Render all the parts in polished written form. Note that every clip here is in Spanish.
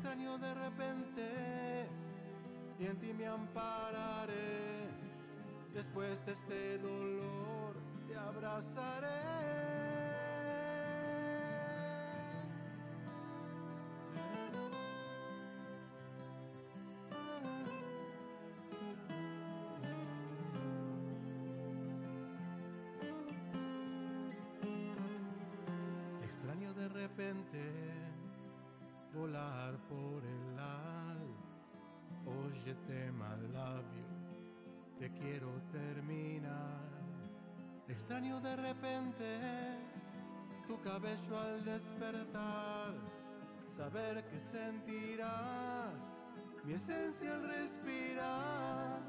extraño de repente, y en ti me ampararé. Después de este dolor te abrazaré. Extraño de repente volar por el al. Óyete, my love you, te quiero terminar. Extraño de repente tu cabello al despertar, saber que sentirás mi esencia al respirar.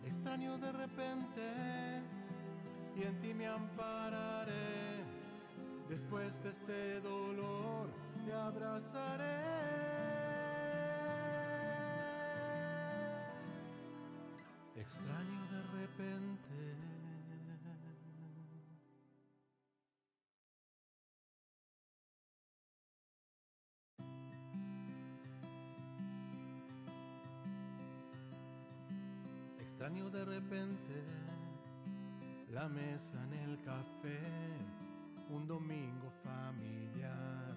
Extraño de repente y en ti me ampararé. Después de este dolor te abrazaré. Extraño de repente. Extraño de repente la mesa en el café, un domingo familiar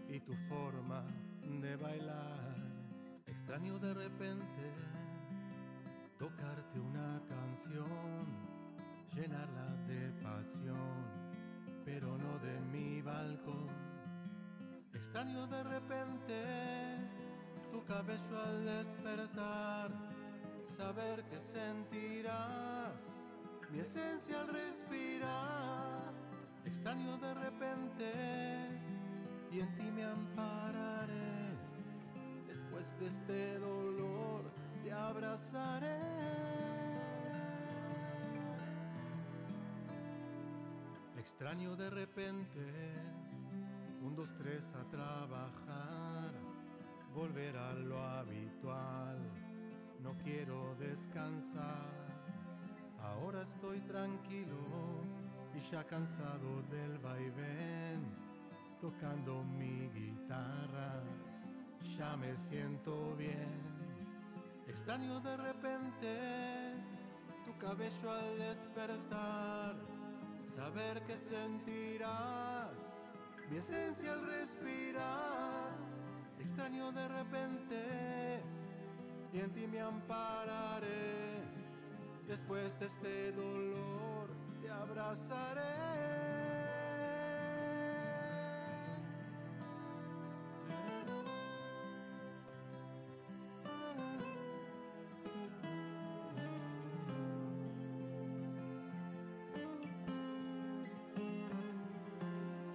y tu forma de bailar. Extraño de repente tocarte una canción, llenarla de pasión, pero no de mi balcón. Extraño de repente tu cabello al despertar, saber que sentirás mi esencia al respirar. Extraño de repente y en ti me ampararé. Después de este dolor te abrazaré. Extraño de repente, 1, 2, 3 a trabajar, volver a lo habitual, no quiero descansar. Ahora estoy tranquilo y ya cansado del vaivén, tocando mi guitarra, ya me siento bien. Extraño de repente tu cabello al despertar, saber que sentirás mi esencia al respirar. Extraño de repente y en ti me ampararé. Después de este dolor te abrazaré.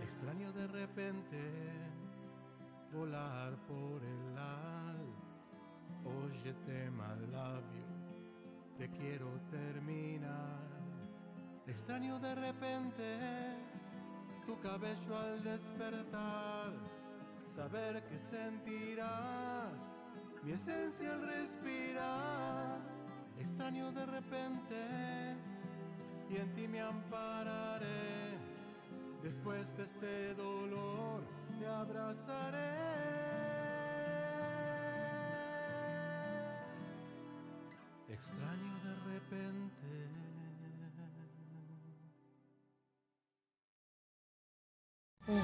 Extraño de repente volar por el al. Óyete, my love you, te quiero terminar. Extraño de repente tu cabello al despertar, saber que sentirás mi esencia al respirar. Extraño de repente y en ti me ampararé. Después de este dolor te abrazaré. Extraño de repente.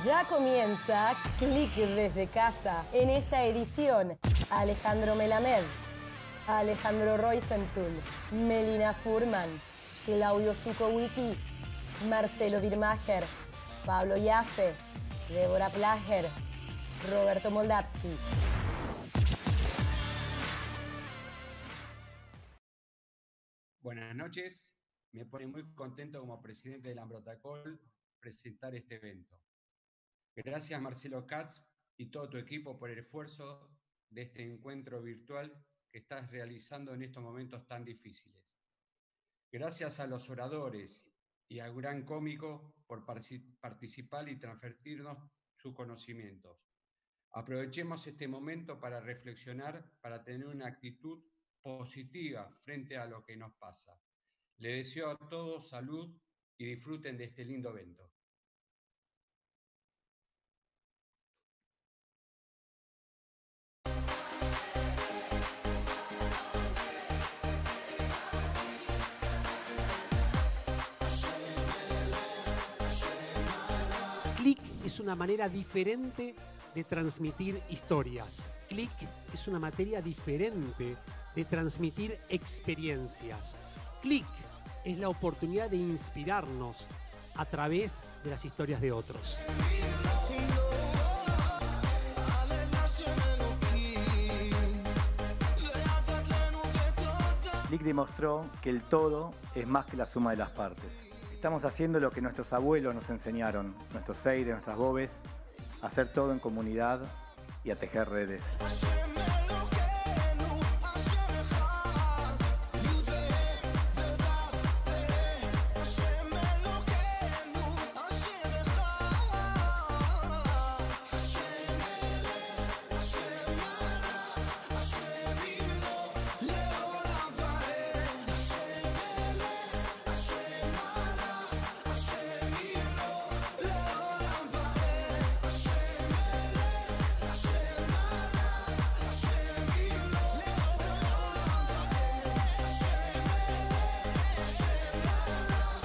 Ya comienza Clic desde casa. En esta edición, Alejandro Melamed, Alejandro Roisenthal, Melina Furman, Claudio Zucowicki, Marcelo Birmacher, Pablo Yaffe, Débora Plager, Roberto Moldavsky. Buenas noches, me pone muy contento como presidente del Ambrotacol presentar este evento. Gracias Marcelo Katz y todo tu equipo por el esfuerzo de este encuentro virtual que estás realizando en estos momentos tan difíciles. Gracias a los oradores y al gran cómico por participar y transmitirnos sus conocimientos. Aprovechemos este momento para reflexionar, para tener una actitud positiva frente a lo que nos pasa. Les deseo a todos salud y disfruten de este lindo evento. Click es una manera diferente de transmitir historias. Click es una materia diferente de transmitir experiencias. Click es la oportunidad de inspirarnos a través de las historias de otros. Click demostró que el todo es más que la suma de las partes. Estamos haciendo lo que nuestros abuelos nos enseñaron, nuestros seires, nuestras bobes, a hacer todo en comunidad y a tejer redes.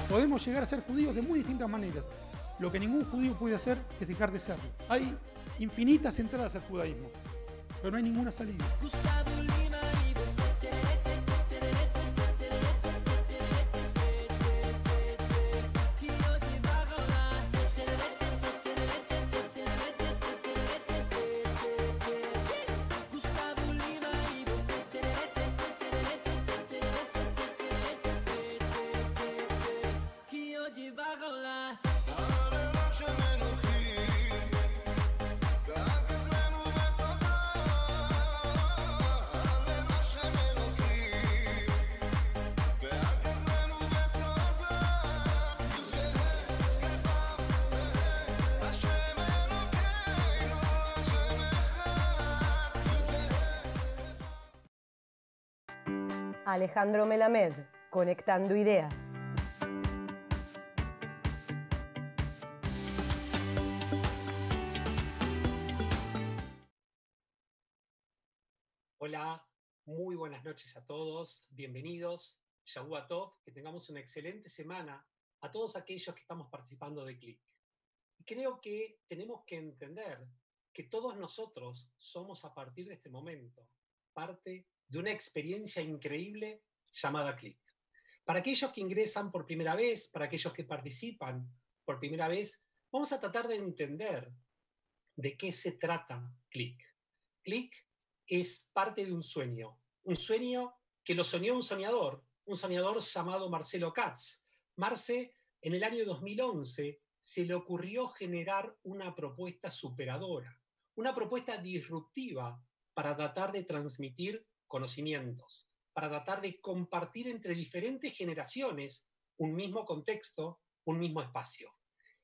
Podemos llegar a ser judíos de muy distintas maneras. Lo que ningún judío puede hacer es dejar de serlo. Hay infinitas entradas al judaísmo, pero no hay ninguna salida. Alejandro Melamed, conectando ideas. Hola, muy buenas noches a todos, bienvenidos, Shavua Tov, que tengamos una excelente semana a todos aquellos que estamos participando de Click. Y creo que tenemos que entender que todos nosotros somos a partir de este momento parte de una experiencia increíble llamada Click. Para aquellos que ingresan por primera vez, para aquellos que participan por primera vez, vamos a tratar de entender de qué se trata Click. Click es parte de un sueño que lo soñó un soñador llamado Marcelo Katz. Marce, en el año 2011, se le ocurrió generar una propuesta superadora, una propuesta disruptiva para tratar de transmitir conocimientos, para tratar de compartir entre diferentes generaciones un mismo contexto, un mismo espacio.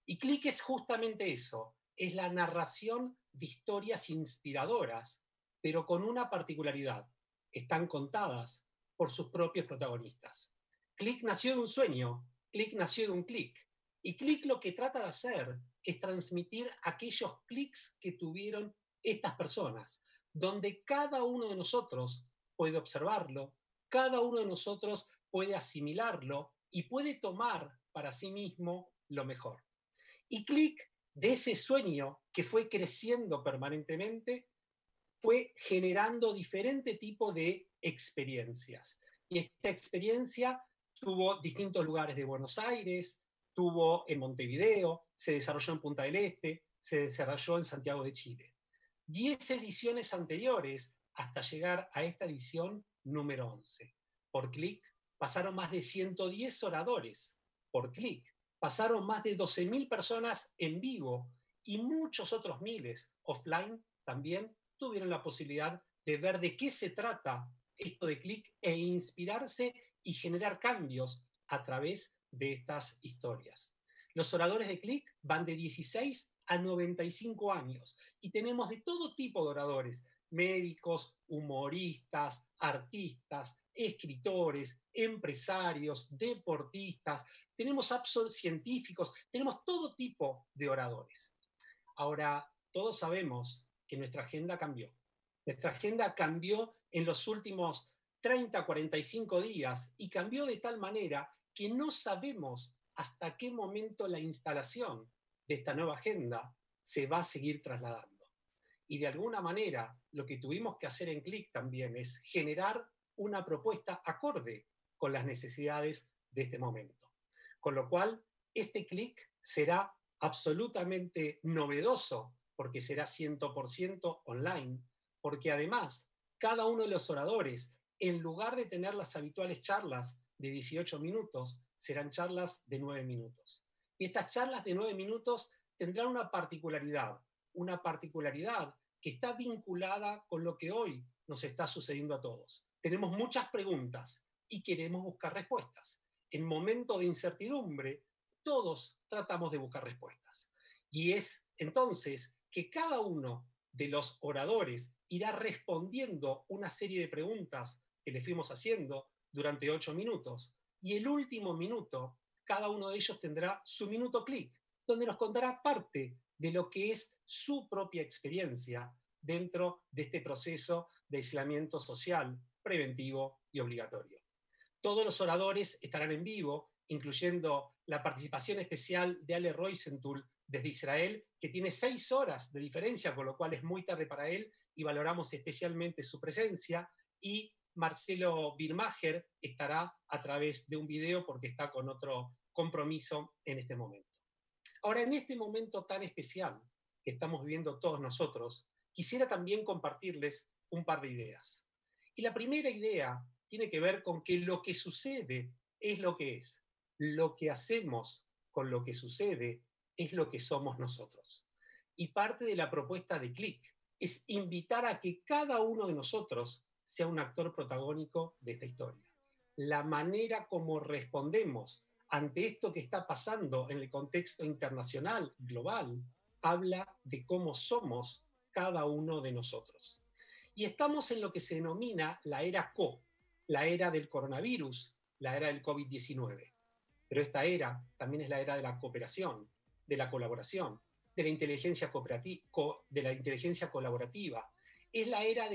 Y Click es justamente eso, es la narración de historias inspiradoras, pero con una particularidad, están contadas por sus propios protagonistas. Click nació de un sueño, Click nació de un click, y Click lo que trata de hacer es transmitir aquellos clics que tuvieron estas personas, donde cada uno de nosotros puede observarlo, cada uno de nosotros puede asimilarlo y puede tomar para sí mismo lo mejor. Y Click, de ese sueño que fue creciendo permanentemente, fue generando diferente tipo de experiencias. Y esta experiencia tuvo distintos lugares de Buenos Aires, tuvo en Montevideo, se desarrolló en Punta del Este, se desarrolló en Santiago de Chile. 10 ediciones anteriores hasta llegar a esta edición número 11. Por Click pasaron más de 110 oradores. Por Click pasaron más de 12.000 personas en vivo y muchos otros miles offline también tuvieron la posibilidad de ver de qué se trata esto de Click e inspirarse y generar cambios a través de estas historias. Los oradores de Click van de 16 a 95 años y tenemos de todo tipo de oradores, médicos, humoristas, artistas, escritores, empresarios, deportistas, tenemos científicos, tenemos todo tipo de oradores. Ahora, todos sabemos que nuestra agenda cambió. Nuestra agenda cambió en los últimos 30, 45 días y cambió de tal manera que no sabemos hasta qué momento la instalación de esta nueva agenda se va a seguir trasladando. Y de alguna manera lo que tuvimos que hacer en CLIC también es generar una propuesta acorde con las necesidades de este momento. Con lo cual, este CLIC será absolutamente novedoso porque será 100% online, porque además cada uno de los oradores, en lugar de tener las habituales charlas de 18 minutos, serán charlas de 9 minutos. Y estas charlas de 9 minutos tendrán una particularidad que está vinculada con lo que hoy nos está sucediendo a todos. Tenemos muchas preguntas y queremos buscar respuestas. En momento de incertidumbre, todos tratamos de buscar respuestas. Y es entonces que cada uno de los oradores irá respondiendo una serie de preguntas que le fuimos haciendo durante 8 minutos. Y el último minuto, cada uno de ellos tendrá su minuto CLIC, donde nos contará parte de lo que es su propia experiencia dentro de este proceso de aislamiento social, preventivo y obligatorio. Todos los oradores estarán en vivo, incluyendo la participación especial de Ale Roisenthal desde Israel, que tiene 6 horas de diferencia, con lo cual es muy tarde para él y valoramos especialmente su presencia, y Marcelo Birmacher estará a través de un video porque está con otro compromiso en este momento. Ahora, en este momento tan especial que estamos viviendo todos nosotros, quisiera también compartirles un par de ideas. Y la primera idea tiene que ver con que lo que sucede es lo que es. Lo que hacemos con lo que sucede es lo que somos nosotros. Y parte de la propuesta de CLIC es invitar a que cada uno de nosotros sea un actor protagónico de esta historia. La manera como respondemos ante esto que está pasando en el contexto internacional, global, habla de cómo somos cada uno de nosotros. Y estamos en lo que se denomina la era CO, la era del coronavirus, la era del COVID-19. Pero esta era también es la era de la cooperación, de la colaboración, de la inteligencia colaborativa. Es la era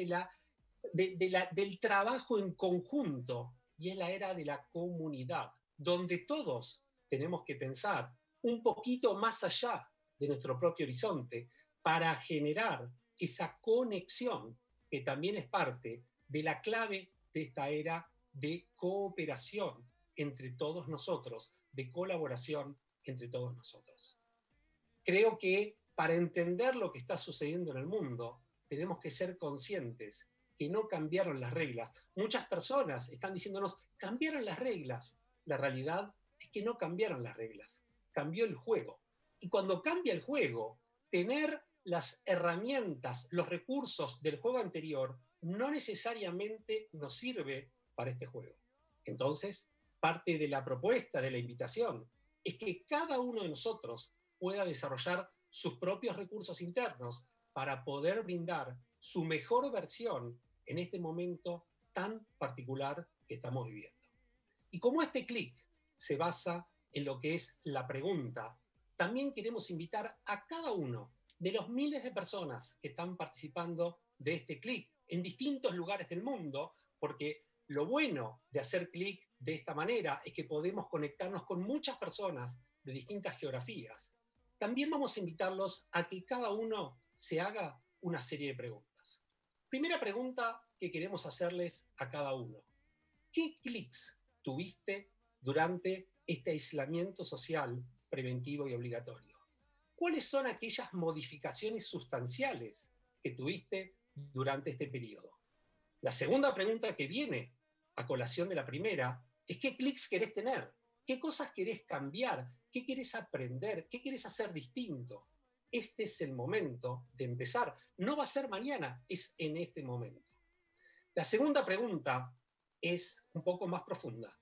del trabajo en conjunto y es la era de la comunidad, donde todos tenemos que pensar un poquito más allá de nuestro propio horizonte para generar esa conexión que también es parte de la clave de esta era de cooperación entre todos nosotros, de colaboración entre todos nosotros. Creo que para entender lo que está sucediendo en el mundo, tenemos que ser conscientes que no cambiaron las reglas. Muchas personas están diciéndonos, cambiaron las reglas. La realidad es que no cambiaron las reglas, cambió el juego. Y cuando cambia el juego, tener las herramientas, los recursos del juego anterior no necesariamente nos sirve para este juego. Entonces, parte de la propuesta, de la invitación, es que cada uno de nosotros pueda desarrollar sus propios recursos internos para poder brindar su mejor versión en este momento tan particular que estamos viviendo. Y como este CLIC se basa en lo que es la pregunta, también queremos invitar a cada uno de los miles de personas que están participando de este CLIC en distintos lugares del mundo, porque lo bueno de hacer CLIC de esta manera es que podemos conectarnos con muchas personas de distintas geografías. También vamos a invitarlos a que cada uno se haga una serie de preguntas. Primera pregunta que queremos hacerles a cada uno. ¿Qué clics tuviste durante este aislamiento social preventivo y obligatorio? ¿Cuáles son aquellas modificaciones sustanciales que tuviste durante este periodo? La segunda pregunta que viene a colación de la primera es ¿qué clics querés tener? ¿Qué cosas querés cambiar? ¿Qué querés aprender? ¿Qué querés hacer distinto? Este es el momento de empezar. No va a ser mañana, es en este momento. La segunda pregunta es un poco más profunda.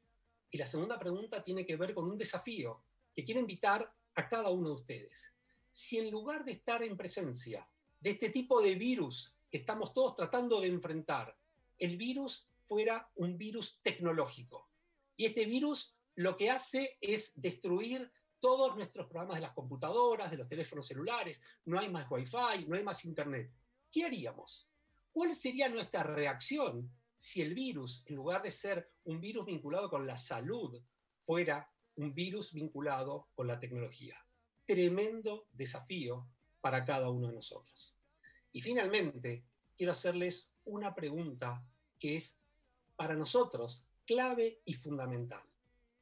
Y la segunda pregunta tiene que ver con un desafío que quiero invitar a cada uno de ustedes. Si en lugar de estar en presencia de este tipo de virus que estamos todos tratando de enfrentar, el virus fuera un virus tecnológico. Y este virus lo que hace es destruir todos nuestros programas de las computadoras, de los teléfonos celulares, no hay más Wi-Fi, no hay más Internet. ¿Qué haríamos? ¿Cuál sería nuestra reacción si el virus, en lugar de ser un virus vinculado con la salud, fuera un virus vinculado con la tecnología? Tremendo desafío para cada uno de nosotros. Y finalmente, quiero hacerles una pregunta que es para nosotros clave y fundamental.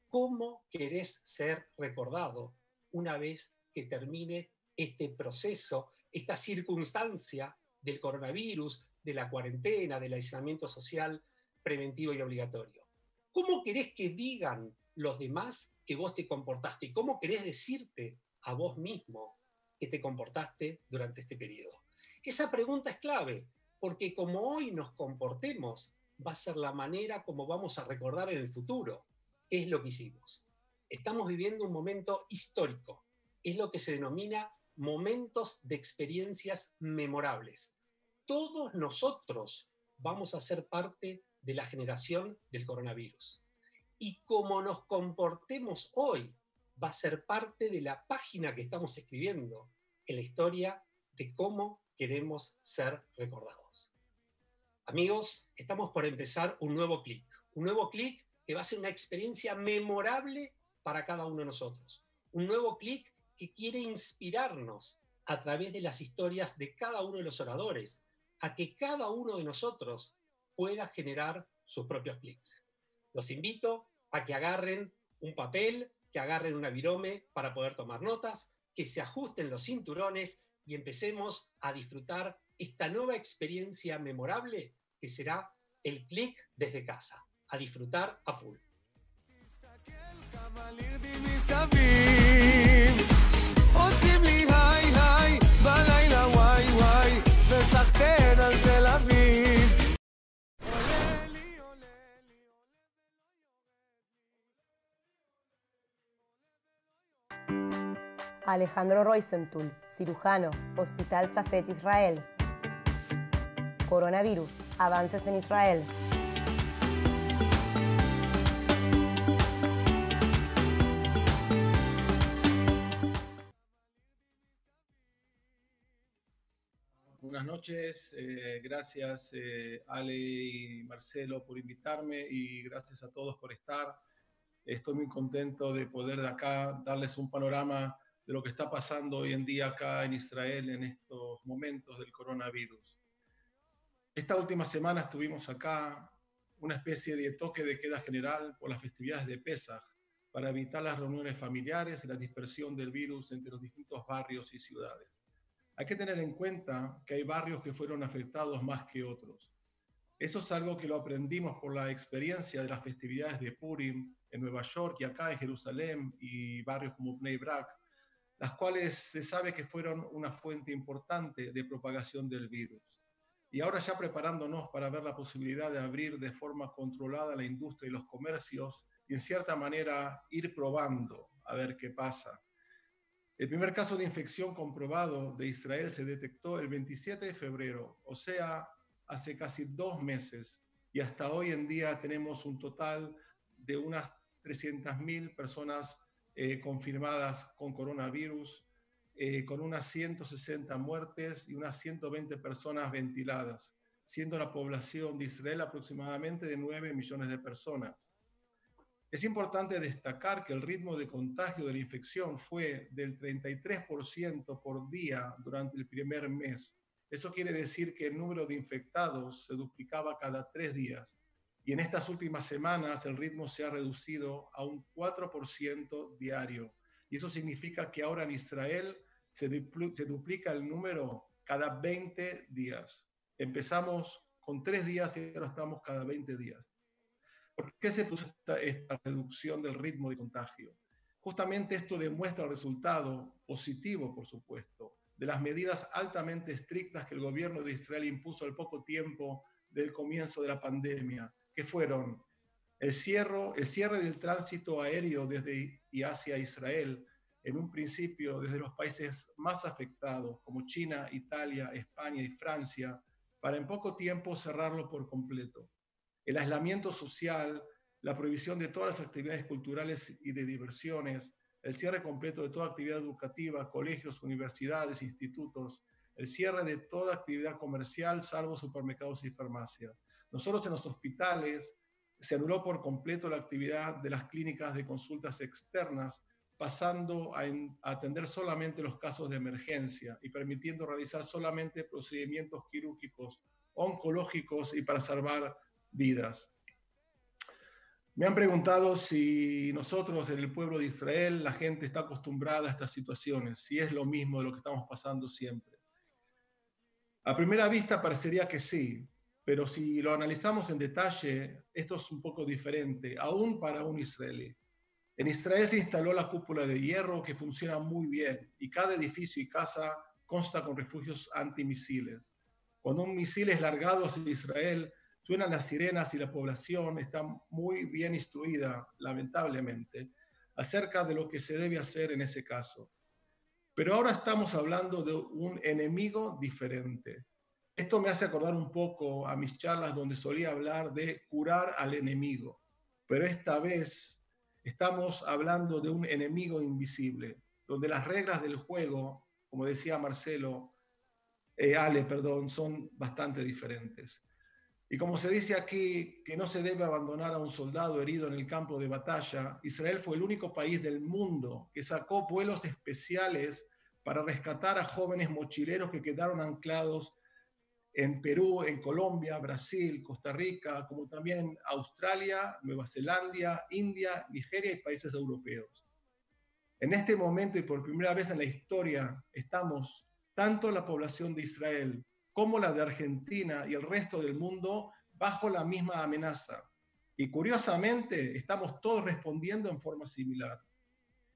¿Cómo querés ser recordado una vez que termine este proceso, esta circunstancia del coronavirus, de la cuarentena, del aislamiento social preventivo y obligatorio? ¿Cómo querés que digan los demás que vos te comportaste? ¿Y cómo querés decirte a vos mismo que te comportaste durante este periodo? Esa pregunta es clave, porque como hoy nos comportemos, va a ser la manera como vamos a recordar en el futuro qué es lo que hicimos. Estamos viviendo un momento histórico, es lo que se denomina momentos de experiencias memorables. Todos nosotros vamos a ser parte de la generación del coronavirus. Y como nos comportemos hoy, va a ser parte de la página que estamos escribiendo en la historia de cómo queremos ser recordados. Amigos, estamos por empezar un nuevo clic que va a ser una experiencia memorable para cada uno de nosotros. Un nuevo clic que quiere inspirarnos a través de las historias de cada uno de los oradores, a que cada uno de nosotros pueda generar sus propios clics. Los invito a que agarren un papel, que agarren una virome para poder tomar notas, que se ajusten los cinturones y empecemos a disfrutar esta nueva experiencia memorable que será el clic desde casa. A disfrutar a full. Alejandro Roisentul, cirujano, Hospital Safet Israel. Coronavirus, avances en Israel. Buenas noches, gracias Ale y Marcelo por invitarme y gracias a todos por estar. Estoy muy contento de poder de acá darles un panorama de lo que está pasando hoy en día acá en Israel en estos momentos del coronavirus. Esta última semana estuvimos acá una especie de toque de queda general por las festividades de Pesaj para evitar las reuniones familiares y la dispersión del virus entre los distintos barrios y ciudades. Hay que tener en cuenta que hay barrios que fueron afectados más que otros. Eso es algo que lo aprendimos por la experiencia de las festividades de Purim en Nueva York y acá en Jerusalén y barrios como Bnei Brak, las cuales se sabe que fueron una fuente importante de propagación del virus. Y ahora ya preparándonos para ver la posibilidad de abrir de forma controlada la industria y los comercios y en cierta manera ir probando a ver qué pasa. El primer caso de infección comprobado de Israel se detectó el 27 de febrero, o sea, hace casi 2 meses, y hasta hoy en día tenemos un total de unas 300.000 personas confirmadas con coronavirus, con unas 160 muertes y unas 120 personas ventiladas, siendo la población de Israel aproximadamente de 9 millones de personas. Es importante destacar que el ritmo de contagio de la infección fue del 33% por día durante el primer mes. Eso quiere decir que el número de infectados se duplicaba cada 3 días. Y en estas últimas semanas el ritmo se ha reducido a un 4% diario. Y eso significa que ahora en Israel se duplica el número cada 20 días. Empezamos con 3 días y ahora estamos cada 20 días. ¿Por qué se produce esta reducción del ritmo de contagio? Justamente esto demuestra el resultado positivo, por supuesto, de las medidas altamente estrictas que el gobierno de Israel impuso al poco tiempo del comienzo de la pandemia, que fueron el cierre del tránsito aéreo desde y hacia Israel, en un principio desde los países más afectados, como China, Italia, España y Francia, para en poco tiempo cerrarlo por completo. El aislamiento social, la prohibición de todas las actividades culturales y de diversiones, el cierre completo de toda actividad educativa, colegios, universidades, institutos, el cierre de toda actividad comercial, salvo supermercados y farmacias. Nosotros en los hospitales se anuló por completo la actividad de las clínicas de consultas externas, pasando a atender solamente los casos de emergencia y permitiendo realizar solamente procedimientos quirúrgicos, oncológicos y para salvar vidas. Me han preguntado si nosotros en el pueblo de Israel, la gente está acostumbrada a estas situaciones, si es lo mismo de lo que estamos pasando siempre. A primera vista parecería que sí, pero si lo analizamos en detalle, esto es un poco diferente, aún para un israelí. En Israel se instaló la cúpula de hierro que funciona muy bien y cada edificio y casa consta con refugios antimisiles. Cuando un misil es largado hacia Israel, suenan las sirenas y la población está muy bien instruida, lamentablemente, acerca de lo que se debe hacer en ese caso. Pero ahora estamos hablando de un enemigo diferente. Esto me hace acordar un poco a mis charlas donde solía hablar de curar al enemigo, pero esta vez estamos hablando de un enemigo invisible, donde las reglas del juego, como decía Ale, son bastante diferentes. Y como se dice aquí, que no se debe abandonar a un soldado herido en el campo de batalla, Israel fue el único país del mundo que sacó vuelos especiales para rescatar a jóvenes mochileros que quedaron anclados en Perú, en Colombia, Brasil, Costa Rica, como también en Australia, Nueva Zelanda, India, Nigeria y países europeos. En este momento y por primera vez en la historia estamos, tanto la población de Israel como la de Argentina y el resto del mundo, bajo la misma amenaza. Y curiosamente, estamos todos respondiendo en forma similar.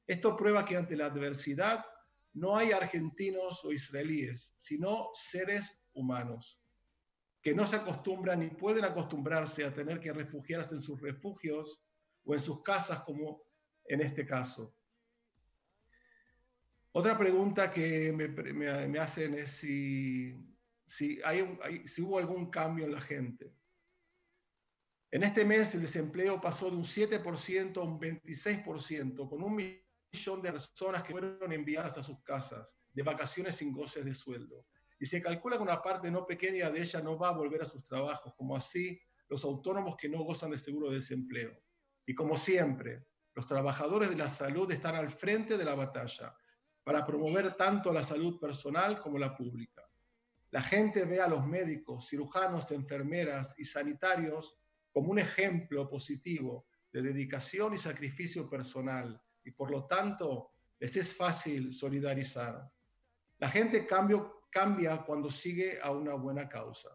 Esto prueba que ante la adversidad no hay argentinos o israelíes, sino seres humanos, que no se acostumbran ni pueden acostumbrarse a tener que refugiarse en sus refugios o en sus casas, como en este caso. Otra pregunta que me hacen es si hubo algún cambio en la gente. En este mes el desempleo pasó de un 7% a un 26%, con 1 millón de personas que fueron enviadas a sus casas de vacaciones sin goces de sueldo. Y se calcula que una parte no pequeña de ella no va a volver a sus trabajos, como así los autónomos que no gozan de seguro de desempleo. Y como siempre, los trabajadores de la salud están al frente de la batalla para promover tanto la salud personal como la pública. La gente ve a los médicos, cirujanos, enfermeras y sanitarios como un ejemplo positivo de dedicación y sacrificio personal, y por lo tanto les es fácil solidarizar. La gente cambia cuando sigue a una buena causa.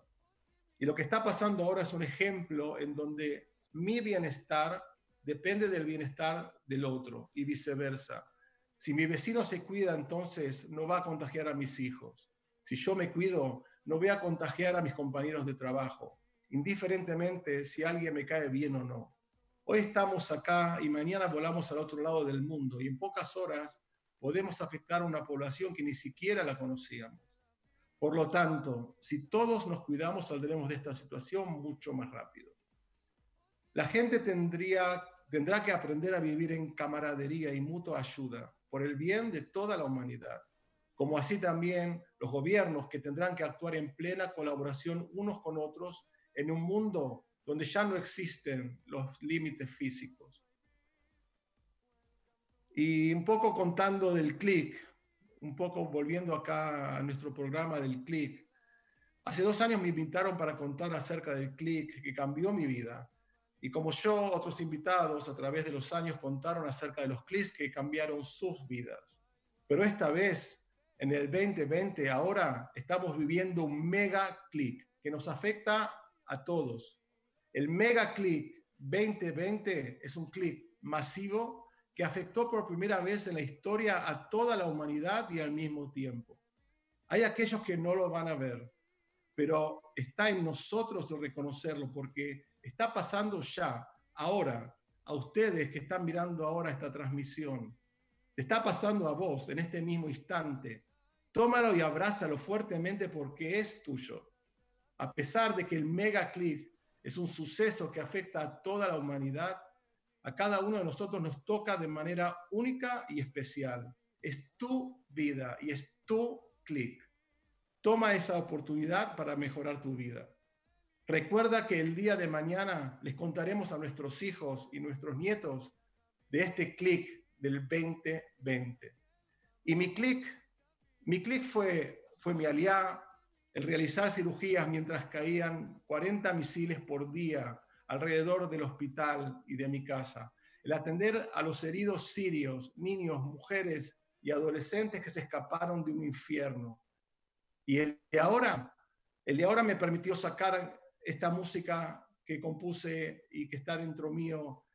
Y lo que está pasando ahora es un ejemplo en donde mi bienestar depende del bienestar del otro y viceversa. Si mi vecino se cuida, entonces no va a contagiar a mis hijos. Si yo me cuido, no voy a contagiar a mis compañeros de trabajo, indiferentemente si alguien me cae bien o no. Hoy estamos acá y mañana volamos al otro lado del mundo y en pocas horas podemos afectar a una población que ni siquiera la conocíamos. Por lo tanto, si todos nos cuidamos, saldremos de esta situación mucho más rápido. La gente tendrá que aprender a vivir en camaradería y mutua ayuda por el bien de toda la humanidad, como así también los gobiernos que tendrán que actuar en plena colaboración unos con otros en un mundo donde ya no existen los límites físicos. Y un poco contando del CLIC, un poco volviendo acá a nuestro programa del CLIC. Hace 2 años me invitaron para contar acerca del CLIC que cambió mi vida. Y como yo, otros invitados a través de los años contaron acerca de los CLICs que cambiaron sus vidas. Pero esta vez, en el 2020, ahora estamos viviendo un mega CLIC que nos afecta a todos. El mega CLIC 2020 es un CLIC masivo que afectó por primera vez en la historia a toda la humanidad y al mismo tiempo. Hay aquellos que no lo van a ver, pero está en nosotros reconocerlo porque está pasando ya, ahora, a ustedes que están mirando ahora esta transmisión. Te está pasando a vos en este mismo instante. Tómalo y abrázalo fuertemente porque es tuyo. A pesar de que el mega clip es un suceso que afecta a toda la humanidad, a cada uno de nosotros nos toca de manera única y especial. Es tu vida y es tu clic. Toma esa oportunidad para mejorar tu vida. Recuerda que el día de mañana les contaremos a nuestros hijos y nuestros nietos de este clic del 2020. Y mi clic fue mi aliá, el realizar cirugías mientras caían 40 misiles por día alrededor del hospital y de mi casa, el atender a los heridos sirios, niños, mujeres y adolescentes que se escaparon de un infierno. Y el de ahora me permitió sacar esta música que compuse y que está dentro mío,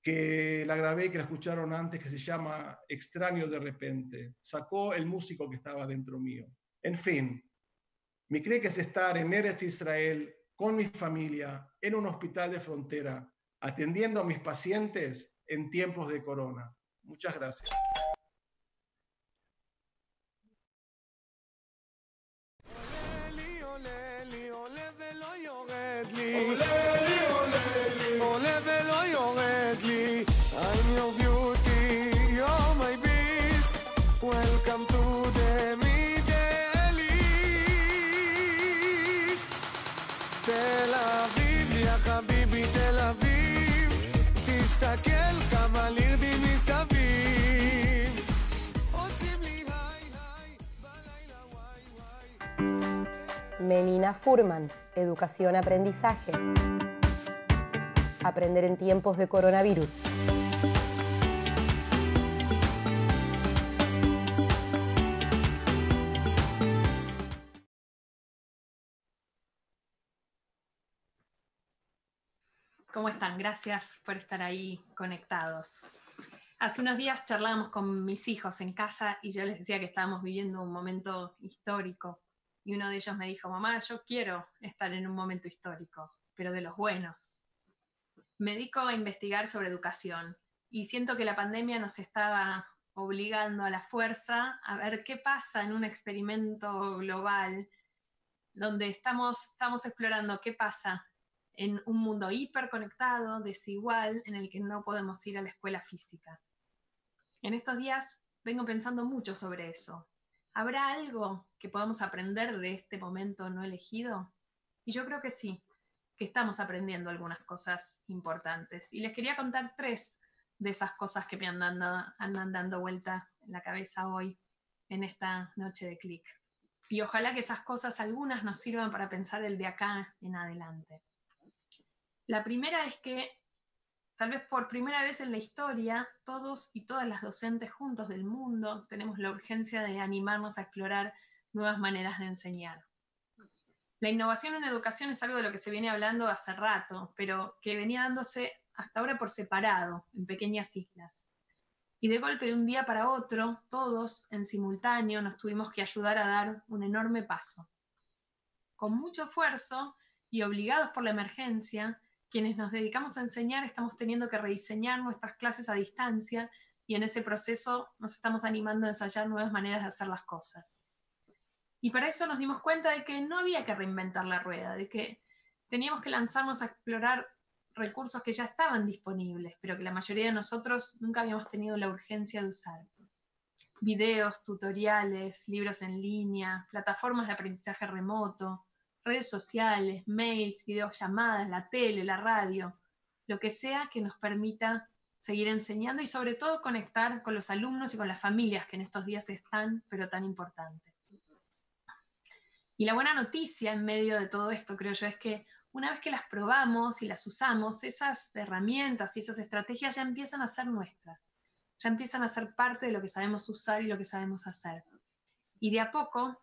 que la grabé, que la escucharon antes, que se llama Extraño de repente. Sacó el músico que estaba dentro mío. En fin, mi clic es estar en Eretz Israel con mi familia en un hospital de frontera, atendiendo a mis pacientes en tiempos de corona. Muchas gracias. Menina Furman, Educación-Aprendizaje. Aprender en tiempos de coronavirus. ¿Cómo están? Gracias por estar ahí conectados. Hace unos días charlábamos con mis hijos en casa y yo les decía que estábamos viviendo un momento histórico. Y uno de ellos me dijo, mamá, yo quiero estar en un momento histórico, pero de los buenos. Me dedico a investigar sobre educación y siento que la pandemia nos estaba obligando a la fuerza a ver qué pasa en un experimento global donde estamos explorando qué pasa en un mundo hiperconectado, desigual, en el que no podemos ir a la escuela física. En estos días vengo pensando mucho sobre eso. ¿Habrá algo que podamos aprender de este momento no elegido? Y yo creo que sí, que estamos aprendiendo algunas cosas importantes. Y les quería contar 3 de esas cosas que me andan dando vueltas en la cabeza hoy, en esta noche de clic. Y ojalá que esas cosas, algunas, nos sirvan para pensar el de acá en adelante. La primera es que, tal vez por primera vez en la historia, todos y todas las docentes juntos del mundo tenemos la urgencia de animarnos a explorar nuevas maneras de enseñar. La innovación en educación es algo de lo que se viene hablando hace rato, pero que venía dándose hasta ahora por separado, en pequeñas islas. Y de golpe, de un día para otro, todos en simultáneo nos tuvimos que ayudar a dar un enorme paso. Con mucho esfuerzo y obligados por la emergencia, quienes nos dedicamos a enseñar estamos teniendo que rediseñar nuestras clases a distancia y en ese proceso nos estamos animando a ensayar nuevas maneras de hacer las cosas. Y para eso nos dimos cuenta de que no había que reinventar la rueda, de que teníamos que lanzarnos a explorar recursos que ya estaban disponibles, pero que la mayoría de nosotros nunca habíamos tenido la urgencia de usar. Videos, tutoriales, libros en línea, plataformas de aprendizaje remoto, redes sociales, mails, videollamadas, la tele, la radio, lo que sea que nos permita seguir enseñando y sobre todo conectar con los alumnos y con las familias que en estos días es tan, pero tan importante. Y la buena noticia en medio de todo esto, creo yo, es que una vez que las probamos y las usamos, esas herramientas y esas estrategias ya empiezan a ser nuestras, ya empiezan a ser parte de lo que sabemos usar y lo que sabemos hacer. Y de a poco,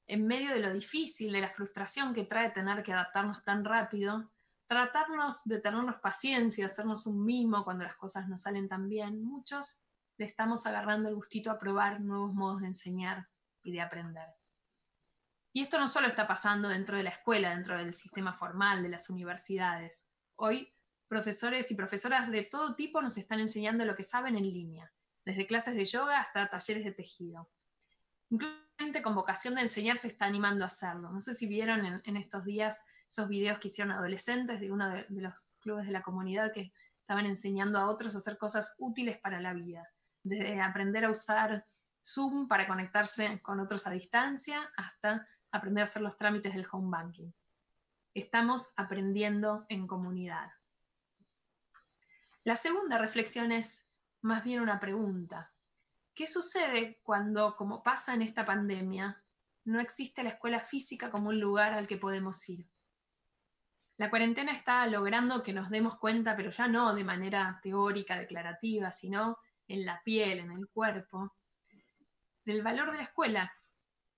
en medio de lo difícil, de la frustración que trae tener que adaptarnos tan rápido, tratarnos de tenernos paciencia, hacernos un mimo cuando las cosas no salen tan bien, muchos le estamos agarrando el gustito a probar nuevos modos de enseñar y de aprender. Y esto no solo está pasando dentro de la escuela, dentro del sistema formal, de las universidades. Hoy, profesores y profesoras de todo tipo nos están enseñando lo que saben en línea, desde clases de yoga hasta talleres de tejido. Incluso gente con vocación de enseñar se está animando a hacerlo. No sé si vieron en estos días esos videos que hicieron adolescentes de uno de los clubes de la comunidad que estaban enseñando a otros a hacer cosas útiles para la vida, desde aprender a usar Zoom para conectarse con otros a distancia, hasta aprender a hacer los trámites del home banking. Estamos aprendiendo en comunidad. La segunda reflexión es más bien una pregunta. ¿Qué sucede cuando, como pasa en esta pandemia, no existe la escuela física como un lugar al que podemos ir? La cuarentena está logrando que nos demos cuenta, pero ya no de manera teórica, declarativa, sino en la piel, en el cuerpo, del valor de la escuela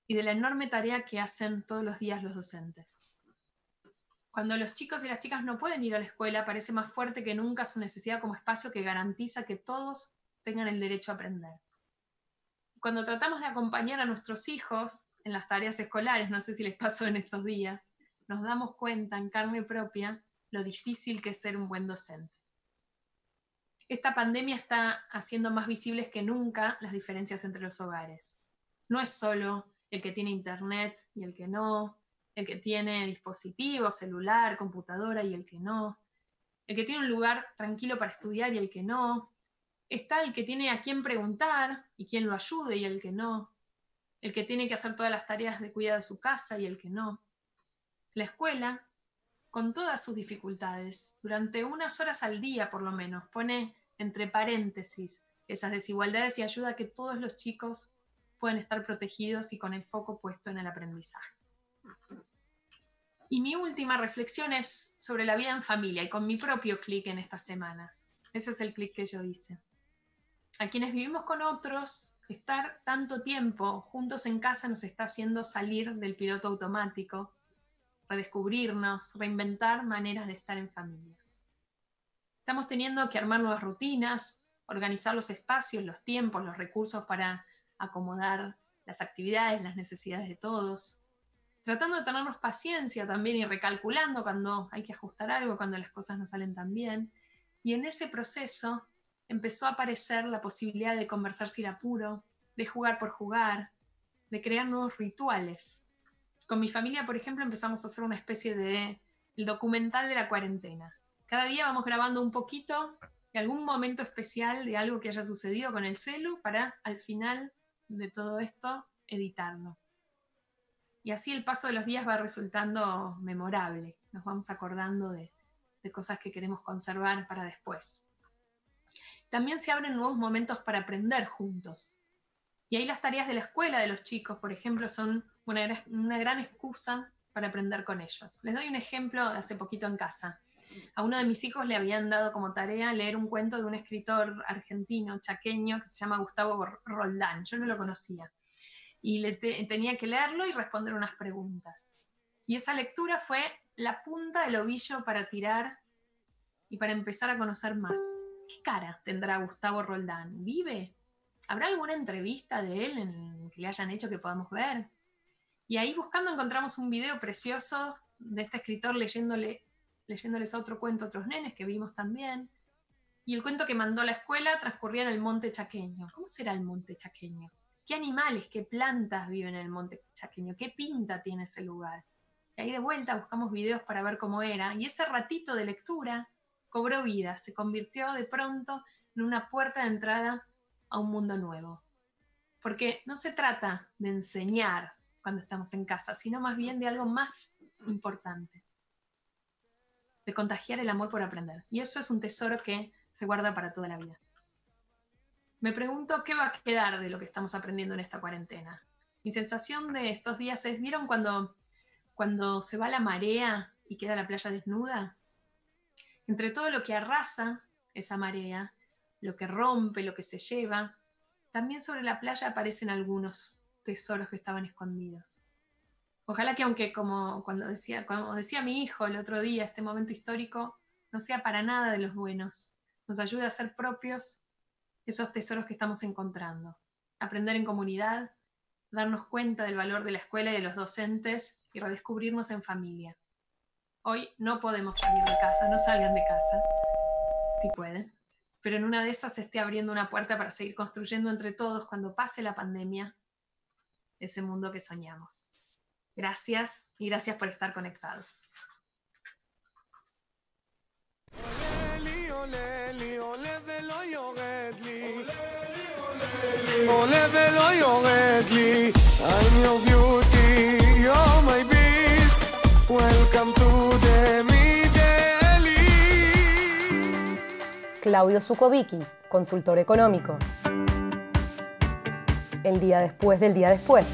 y de la enorme tarea que hacen todos los días los docentes. Cuando los chicos y las chicas no pueden ir a la escuela, parece más fuerte que nunca su necesidad como espacio que garantiza que todos tengan el derecho a aprender. Cuando tratamos de acompañar a nuestros hijos en las tareas escolares, no sé si les pasó en estos días, nos damos cuenta en carne propia lo difícil que es ser un buen docente. Esta pandemia está haciendo más visibles que nunca las diferencias entre los hogares. No es solo el que tiene internet y el que no, el que tiene dispositivo, celular, computadora y el que no, el que tiene un lugar tranquilo para estudiar y el que no. Está el que tiene a quién preguntar y quién lo ayude y el que no, el que tiene que hacer todas las tareas de cuidado de su casa y el que no. La escuela, con todas sus dificultades, durante unas horas al día por lo menos, pone entre paréntesis esas desigualdades y ayuda a que todos los chicos puedan estar protegidos y con el foco puesto en el aprendizaje. Y mi última reflexión es sobre la vida en familia y con mi propio clic en estas semanas. Ese es el clic que yo hice. A quienes vivimos con otros, estar tanto tiempo juntos en casa nos está haciendo salir del piloto automático, redescubrirnos, reinventar maneras de estar en familia. Estamos teniendo que armar nuevas rutinas, organizar los espacios, los tiempos, los recursos para acomodar las actividades, las necesidades de todos, tratando de tenernos paciencia también y recalculando cuando hay que ajustar algo, cuando las cosas no salen tan bien. Y en ese proceso empezó a aparecer la posibilidad de conversar sin apuro, de jugar por jugar, de crear nuevos rituales. Con mi familia, por ejemplo, empezamos a hacer una especie de el documental de la cuarentena. Cada día vamos grabando un poquito de algún momento especial de algo que haya sucedido con el celu para, al final de todo esto, editarlo. Y así el paso de los días va resultando memorable. Nos vamos acordando de cosas que queremos conservar para después. También se abren nuevos momentos para aprender juntos. Y ahí las tareas de la escuela de los chicos, por ejemplo, son una gran excusa para aprender con ellos. Les doy un ejemplo de hace poquito en casa. A uno de mis hijos le habían dado como tarea leer un cuento de un escritor argentino, chaqueño, que se llama Gustavo Roldán. Yo no lo conocía. Y tenía que leerlo y responder unas preguntas. Y esa lectura fue la punta del ovillo para tirar y para empezar a conocer más. ¿Qué cara tendrá Gustavo Roldán? ¿Vive? ¿Habrá alguna entrevista de él en que le hayan hecho que podamos ver? Y ahí buscando encontramos un video precioso de este escritor leyéndoles otro cuento a otros nenes que vimos también. Y el cuento que mandó a la escuela transcurría en el monte chaqueño. ¿Cómo será el monte chaqueño? ¿Qué animales, qué plantas viven en el monte chaqueño? ¿Qué pinta tiene ese lugar? Y ahí de vuelta buscamos videos para ver cómo era. Y ese ratito de lectura cobró vida, se convirtió de pronto en una puerta de entrada a un mundo nuevo. Porque no se trata de enseñar cuando estamos en casa, sino más bien de algo más importante, de contagiar el amor por aprender. Y eso es un tesoro que se guarda para toda la vida. Me pregunto qué va a quedar de lo que estamos aprendiendo en esta cuarentena. Mi sensación de estos días es, ¿vieron cuando se va la marea y queda la playa desnuda? Entre todo lo que arrasa esa marea, lo que rompe, lo que se lleva, también sobre la playa aparecen algunos tesoros que estaban escondidos. Ojalá que aunque como decía mi hijo el otro día, este momento histórico no sea para nada de los buenos, nos ayude a ser propios esos tesoros que estamos encontrando. Aprender en comunidad, darnos cuenta del valor de la escuela y de los docentes y redescubrirnos en familia. Hoy no podemos salir de casa, no salgan de casa, si pueden, pero en una de esas se esté abriendo una puerta para seguir construyendo entre todos, cuando pase la pandemia, ese mundo que soñamos. Gracias y gracias por estar conectados. Oleli, oleli, ole velo yored li. Oleli, oleli. עולה ולא יורד לי, I'm your beauty, you're my beast, welcome to the Middle East. Claudio Zukovicki, consultor económico. El día después del día después.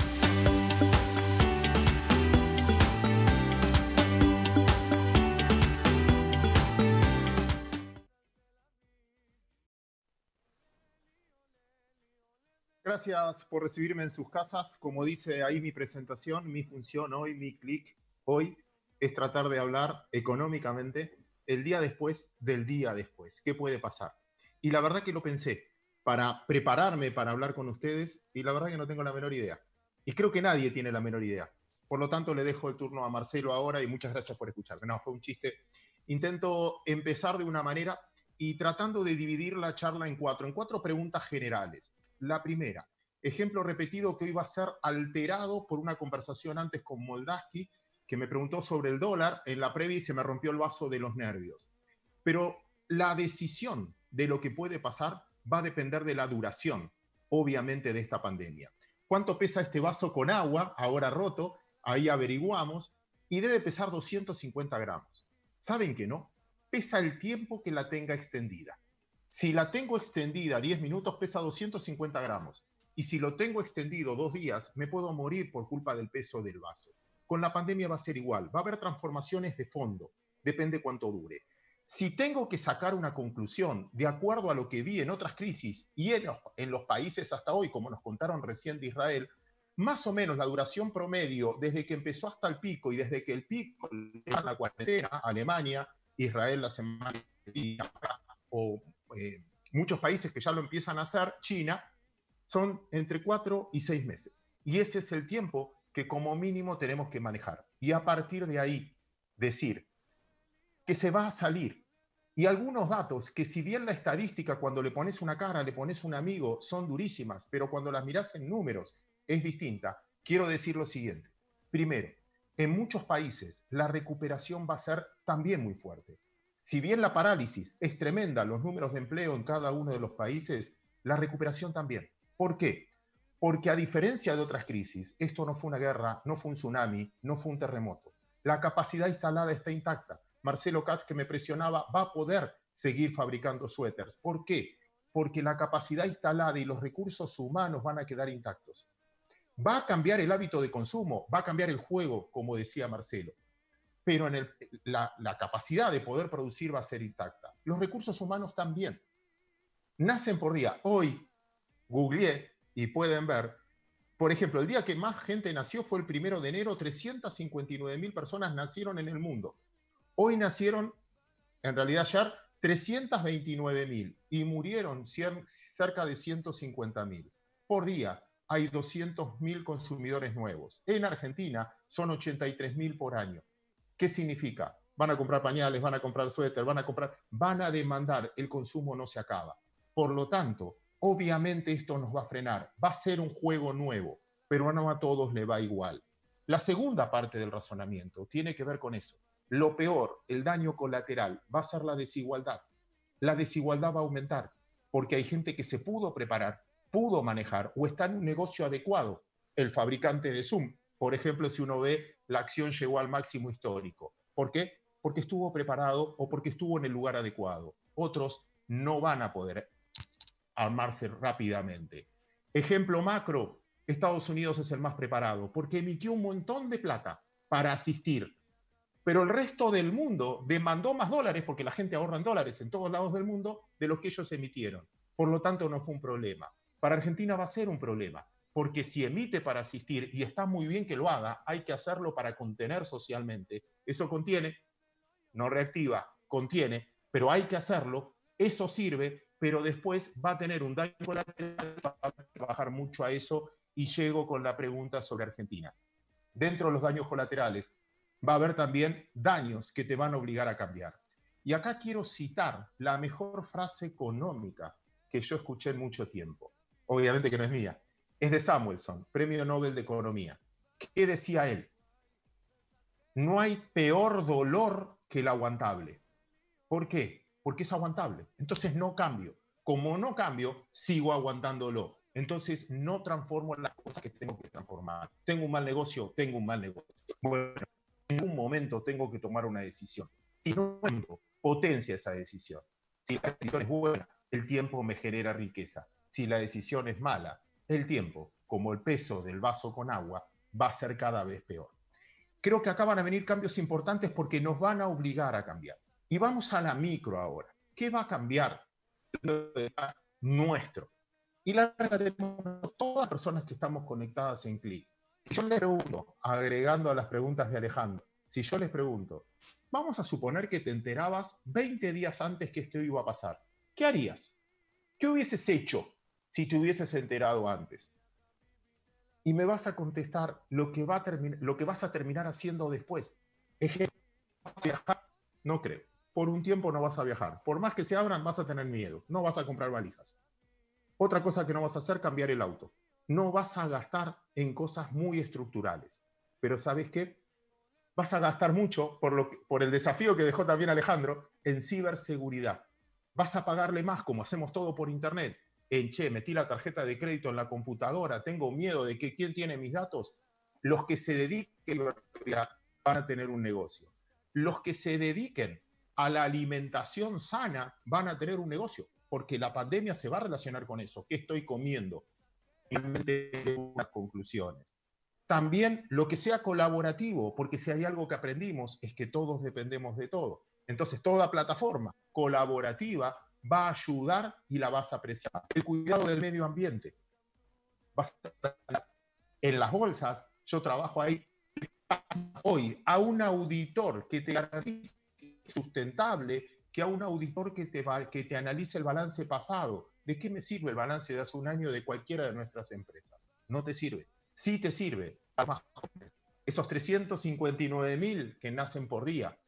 Gracias por recibirme en sus casas. Como dice ahí mi presentación, mi función hoy, mi clic hoy, es tratar de hablar económicamente el día después del día después. ¿Qué puede pasar? Y la verdad que lo pensé para prepararme para hablar con ustedes y la verdad que no tengo la menor idea. Y creo que nadie tiene la menor idea. Por lo tanto, le dejo el turno a Marcelo ahora y muchas gracias por escucharme. No, fue un chiste. Intento empezar de una manera y tratando de dividir la charla en cuatro preguntas generales. La primera, ejemplo repetido que hoy va a ser alterado por una conversación antes con Moldaski, que me preguntó sobre el dólar en la previa y se me rompió el vaso de los nervios. Pero la decisión de lo que puede pasar va a depender de la duración, obviamente, de esta pandemia. ¿Cuánto pesa este vaso con agua, ahora roto? Ahí averiguamos, y debe pesar 250 gramos. ¿Saben que no? Pesa el tiempo que la tenga extendida. Si la tengo extendida 10 minutos, pesa 250 gramos. Y si lo tengo extendido 2 días, me puedo morir por culpa del peso del vaso. Con la pandemia va a ser igual. Va a haber transformaciones de fondo. Depende cuánto dure. Si tengo que sacar una conclusión de acuerdo a lo que vi en otras crisis y en los países hasta hoy, como nos contaron recién de Israel, más o menos la duración promedio desde que empezó hasta el pico y desde que el pico en la cuarentena, Alemania, Israel la semana o muchos países que ya lo empiezan a hacer, China, son entre 4 y 6 meses. Y ese es el tiempo que como mínimo tenemos que manejar. Y a partir de ahí decir que se va a salir. Y algunos datos que si bien la estadística cuando le pones una cara, le pones un amigo, son durísimas, pero cuando las mirás en números es distinta, quiero decir lo siguiente. Primero, en muchos países la recuperación va a ser también muy fuerte. Si bien la parálisis es tremenda, los números de empleo en cada uno de los países, la recuperación también. ¿Por qué? Porque a diferencia de otras crisis, esto no fue una guerra, no fue un tsunami, no fue un terremoto. La capacidad instalada está intacta. Marcelo Katz, que me presionaba, va a poder seguir fabricando suéteres. ¿Por qué? Porque la capacidad instalada y los recursos humanos van a quedar intactos. Va a cambiar el hábito de consumo, va a cambiar el juego, como decía Marcelo. Pero la capacidad de poder producir va a ser intacta. Los recursos humanos también. Nacen por día. Hoy googleé y pueden ver, por ejemplo, el día que más gente nació fue el 1 de enero, 359.000 personas nacieron en el mundo. Hoy nacieron, en realidad ayer, 329.000 y murieron cerca de 150.000. Por día hay 200.000 consumidores nuevos. En Argentina son 83.000 por año. ¿Qué significa? Van a comprar pañales, van a comprar suéter, van a demandar, el consumo no se acaba. Por lo tanto, obviamente esto nos va a frenar, va a ser un juego nuevo, pero no a todos le va igual. La segunda parte del razonamiento tiene que ver con eso. Lo peor, el daño colateral, va a ser la desigualdad. La desigualdad va a aumentar, porque hay gente que se pudo preparar, pudo manejar o está en un negocio adecuado. El fabricante de Zoom, por ejemplo, si uno ve, la acción llegó al máximo histórico. ¿Por qué? Porque estuvo preparado o porque estuvo en el lugar adecuado. Otros no van a poder armarse rápidamente. Ejemplo macro, Estados Unidos es el más preparado porque emitió un montón de plata para asistir. Pero el resto del mundo demandó más dólares porque la gente ahorra en dólares en todos lados del mundo de los que ellos emitieron. Por lo tanto, no fue un problema. Para Argentina va a ser un problema, porque si emite para asistir, y está muy bien que lo haga, hay que hacerlo para contener socialmente. Eso contiene, no reactiva, contiene, pero hay que hacerlo. Eso sirve, pero después va a tener un daño colateral, va a trabajar mucho a eso, y llego con la pregunta sobre Argentina. Dentro de los daños colaterales, va a haber también daños que te van a obligar a cambiar. Y acá quiero citar la mejor frase económica que yo escuché en mucho tiempo. Obviamente que no es mía. Es de Samuelson, Premio Nobel de Economía. ¿Qué decía él? No hay peor dolor que el aguantable. ¿Por qué? Porque es aguantable. Entonces no cambio. Como no cambio, sigo aguantándolo. Entonces no transformo las cosas que tengo que transformar. Tengo un mal negocio. Bueno, en un momento tengo que tomar una decisión. Si no, potencia esa decisión. Si la decisión es buena, el tiempo me genera riqueza. Si la decisión es mala, el tiempo, como el peso del vaso con agua, va a ser cada vez peor. Creo que acá van a venir cambios importantes porque nos van a obligar a cambiar. Y vamos a la micro ahora. ¿Qué va a cambiar? Nuestro. Y la verdad, tenemos todas las personas que estamos conectadas en Click. Si yo les pregunto, agregando a las preguntas de Alejandro, si yo les pregunto, vamos a suponer que te enterabas 20 días antes que esto iba a pasar. ¿Qué harías? ¿Qué hubieses hecho si te hubieses enterado antes? Y me vas a contestar lo que vas a terminar haciendo después. Ejemplo, ¿vas a viajar? No creo. Por un tiempo no vas a viajar. Por más que se abran, vas a tener miedo. No vas a comprar valijas. Otra cosa que no vas a hacer, cambiar el auto. No vas a gastar en cosas muy estructurales. Pero ¿sabes qué? Vas a gastar mucho, por el desafío que dejó también Alejandro, en ciberseguridad. Vas a pagarle más, como hacemos todo por internet. Metí la tarjeta de crédito en la computadora, tengo miedo de que quién tiene mis datos. Los que se dediquen a la seguridad van a tener un negocio. Los que se dediquen a la alimentación sana van a tener un negocio, porque la pandemia se va a relacionar con eso. ¿Qué estoy comiendo? Finalmente, unas conclusiones. También lo que sea colaborativo, porque si hay algo que aprendimos es que todos dependemos de todo. Entonces, toda plataforma colaborativa va a ayudar y la vas a apreciar. El cuidado del medio ambiente. En las bolsas, yo trabajo ahí hoy a un auditor que te garantice sustentable, que a un auditor que te analice el balance pasado. ¿De qué me sirve el balance de hace un año de cualquiera de nuestras empresas? No te sirve. Sí te sirve. Esos 359.000 que nacen por día,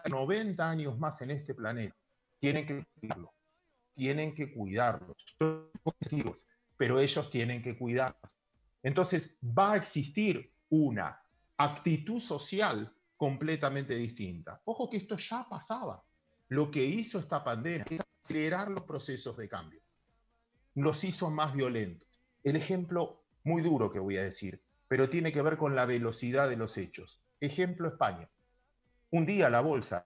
90 años más en este planeta, tienen que cuidarlo, pero ellos tienen que cuidarlos. Entonces va a existir una actitud social completamente distinta. Ojo que esto ya pasaba. Lo que hizo esta pandemia es acelerar los procesos de cambio. Los hizo más violentos. El ejemplo muy duro que voy a decir, pero tiene que ver con la velocidad de los hechos. Ejemplo, España. Un día la bolsa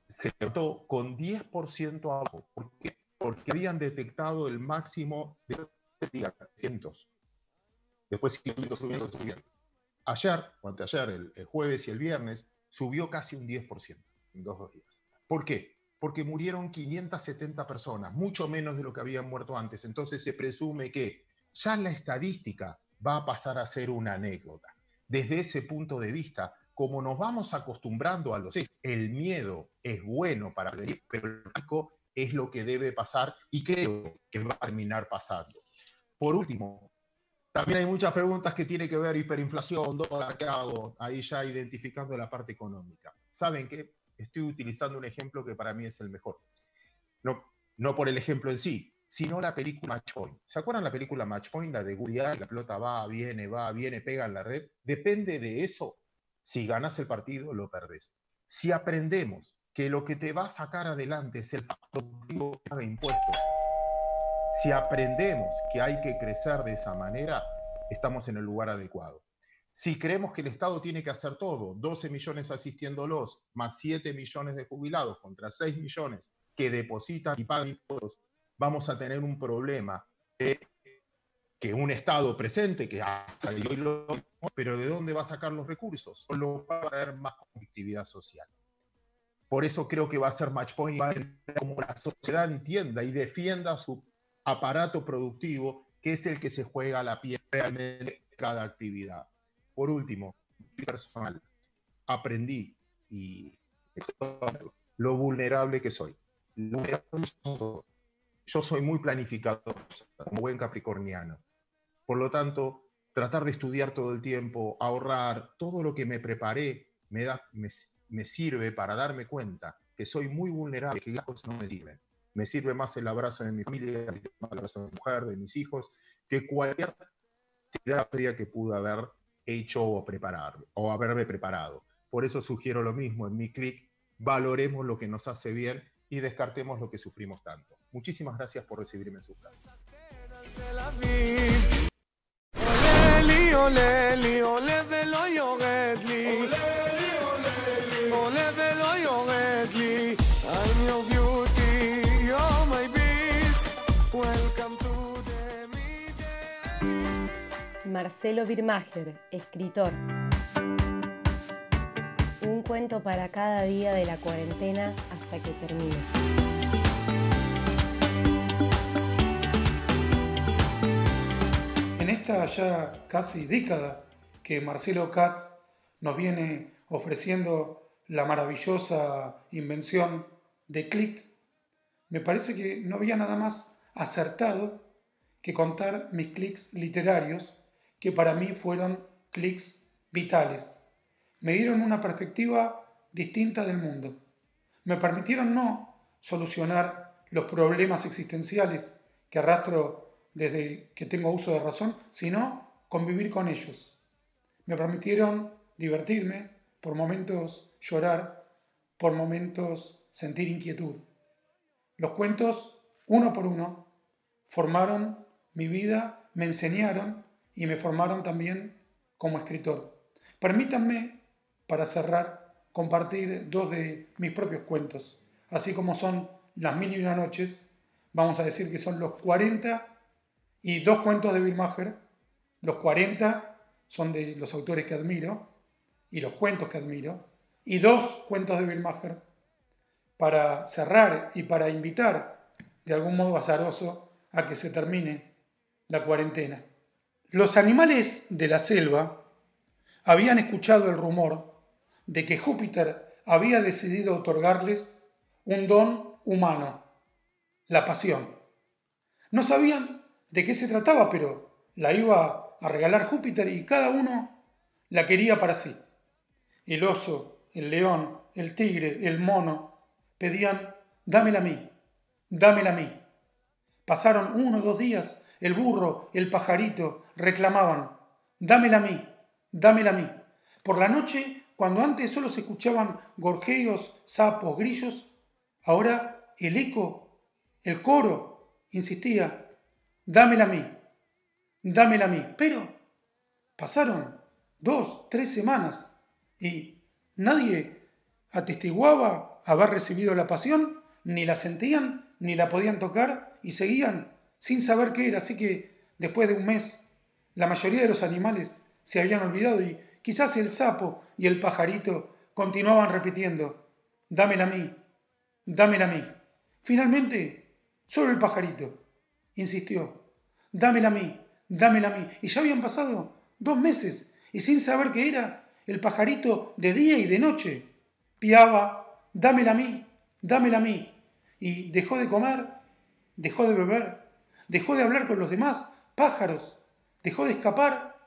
se levantó con 10% abajo. ¿Por qué? Porque habían detectado el máximo de 300. Después siguió subiendo. Ayer, o anteayer, el jueves y el viernes, subió casi un 10% en 2 días. ¿Por qué? Porque murieron 570 personas, mucho menos de lo que habían muerto antes. Entonces se presume que ya la estadística va a pasar a ser una anécdota. Desde ese punto de vista, como nos vamos acostumbrando a los hechos, el miedo es bueno para prevenir, pero el pánico es lo que debe pasar y creo que va a terminar pasando. Por último, también hay muchas preguntas que tienen que ver hiperinflación, dólar, ¿qué hago? Ahí ya identificando la parte económica. ¿Saben qué? Estoy utilizando un ejemplo que para mí es el mejor. No por el ejemplo en sí, sino la película Match Point. ¿Se acuerdan la película Match Point? La de Woody Allen, la pelota va, viene, pega en la red. Depende de eso. Si ganas el partido, lo perdés. Si aprendemos que lo que te va a sacar adelante es el factor productivo que paga impuestos, si aprendemos que hay que crecer de esa manera, estamos en el lugar adecuado. Si creemos que el Estado tiene que hacer todo, 12 millones asistiéndolos, más 7 millones de jubilados contra 6 millones que depositan y pagan impuestos, vamos a tener un problema de que un Estado presente, que hasta hoy lo vemos, pero ¿de dónde va a sacar los recursos? Solo va a traer más conflictividad social. Por eso creo que va a ser Match Point, va a entender como la sociedad entienda y defienda su aparato productivo, que es el que se juega la piel realmente en cada actividad. Por último, personal, aprendí y lo vulnerable que soy. Yo soy muy planificador, como buen capricorniano. Por lo tanto, tratar de estudiar todo el tiempo, ahorrar, todo lo que me preparé me sirve para darme cuenta que soy muy vulnerable, que las cosas no me sirven. Me sirve más el abrazo de mi familia, el abrazo de mi mujer, de mis hijos, que cualquier actividad previa que pude haber hecho o haberme preparado. Por eso sugiero lo mismo en mi clic: valoremos lo que nos hace bien y descartemos lo que sufrimos tanto. Muchísimas gracias por recibirme en sus casas. Marcelo Birmacher, escritor. Un cuento para cada día de la cuarentena hasta que termine. En esta ya casi década que Marcelo Katz nos viene ofreciendo la maravillosa invención de Click, me parece que no había nada más acertado que contar mis clics literarios, que para mí fueron clics vitales. Me dieron una perspectiva distinta del mundo. Me permitieron no solucionar los problemas existenciales que arrastro desde que tengo uso de razón, sino convivir con ellos. Me permitieron divertirme, por momentos llorar, por momentos sentir inquietud. Los cuentos, uno por uno, formaron mi vida, me enseñaron y me formaron también como escritor. Permítanme, para cerrar, compartir dos de mis propios cuentos. Así como son Las 1001 noches, vamos a decir que son los 42 cuentos de Birmacher. Los 40 son de los autores que admiro y los cuentos que admiro. Y 2 cuentos de Birmacher para cerrar y para invitar, de algún modo azaroso, a que se termine la cuarentena. Los animales de la selva habían escuchado el rumor de que Júpiter había decidido otorgarles un don humano, la pasión. No sabían de qué se trataba, pero la iba a regalar Júpiter y cada uno la quería para sí. El oso, el león, el tigre, el mono pedían: dámela a mí, dámela a mí. Pasaron 1 o 2 días. El burro, el pajarito reclamaban: dámela a mí, dámela a mí. Por la noche, cuando antes solo se escuchaban gorjeos, sapos, grillos, ahora el eco, el coro, insistía: dámela a mí, dámela a mí. Pero pasaron 2, 3 semanas y nadie atestiguaba haber recibido la pasión, ni la sentían, ni la podían tocar y seguían sin saber qué era. Así que después de un mes, la mayoría de los animales se habían olvidado y quizás el sapo y el pajarito continuaban repitiendo: dámela a mí, dámela a mí. Finalmente, solo el pajarito insistió: dámela a mí, dámela a mí. Y ya habían pasado 2 meses y sin saber qué era, el pajarito de día y de noche piaba: dámela a mí, dámela a mí. Y dejó de comer, dejó de beber, dejó de hablar con los demás pájaros, dejó de escapar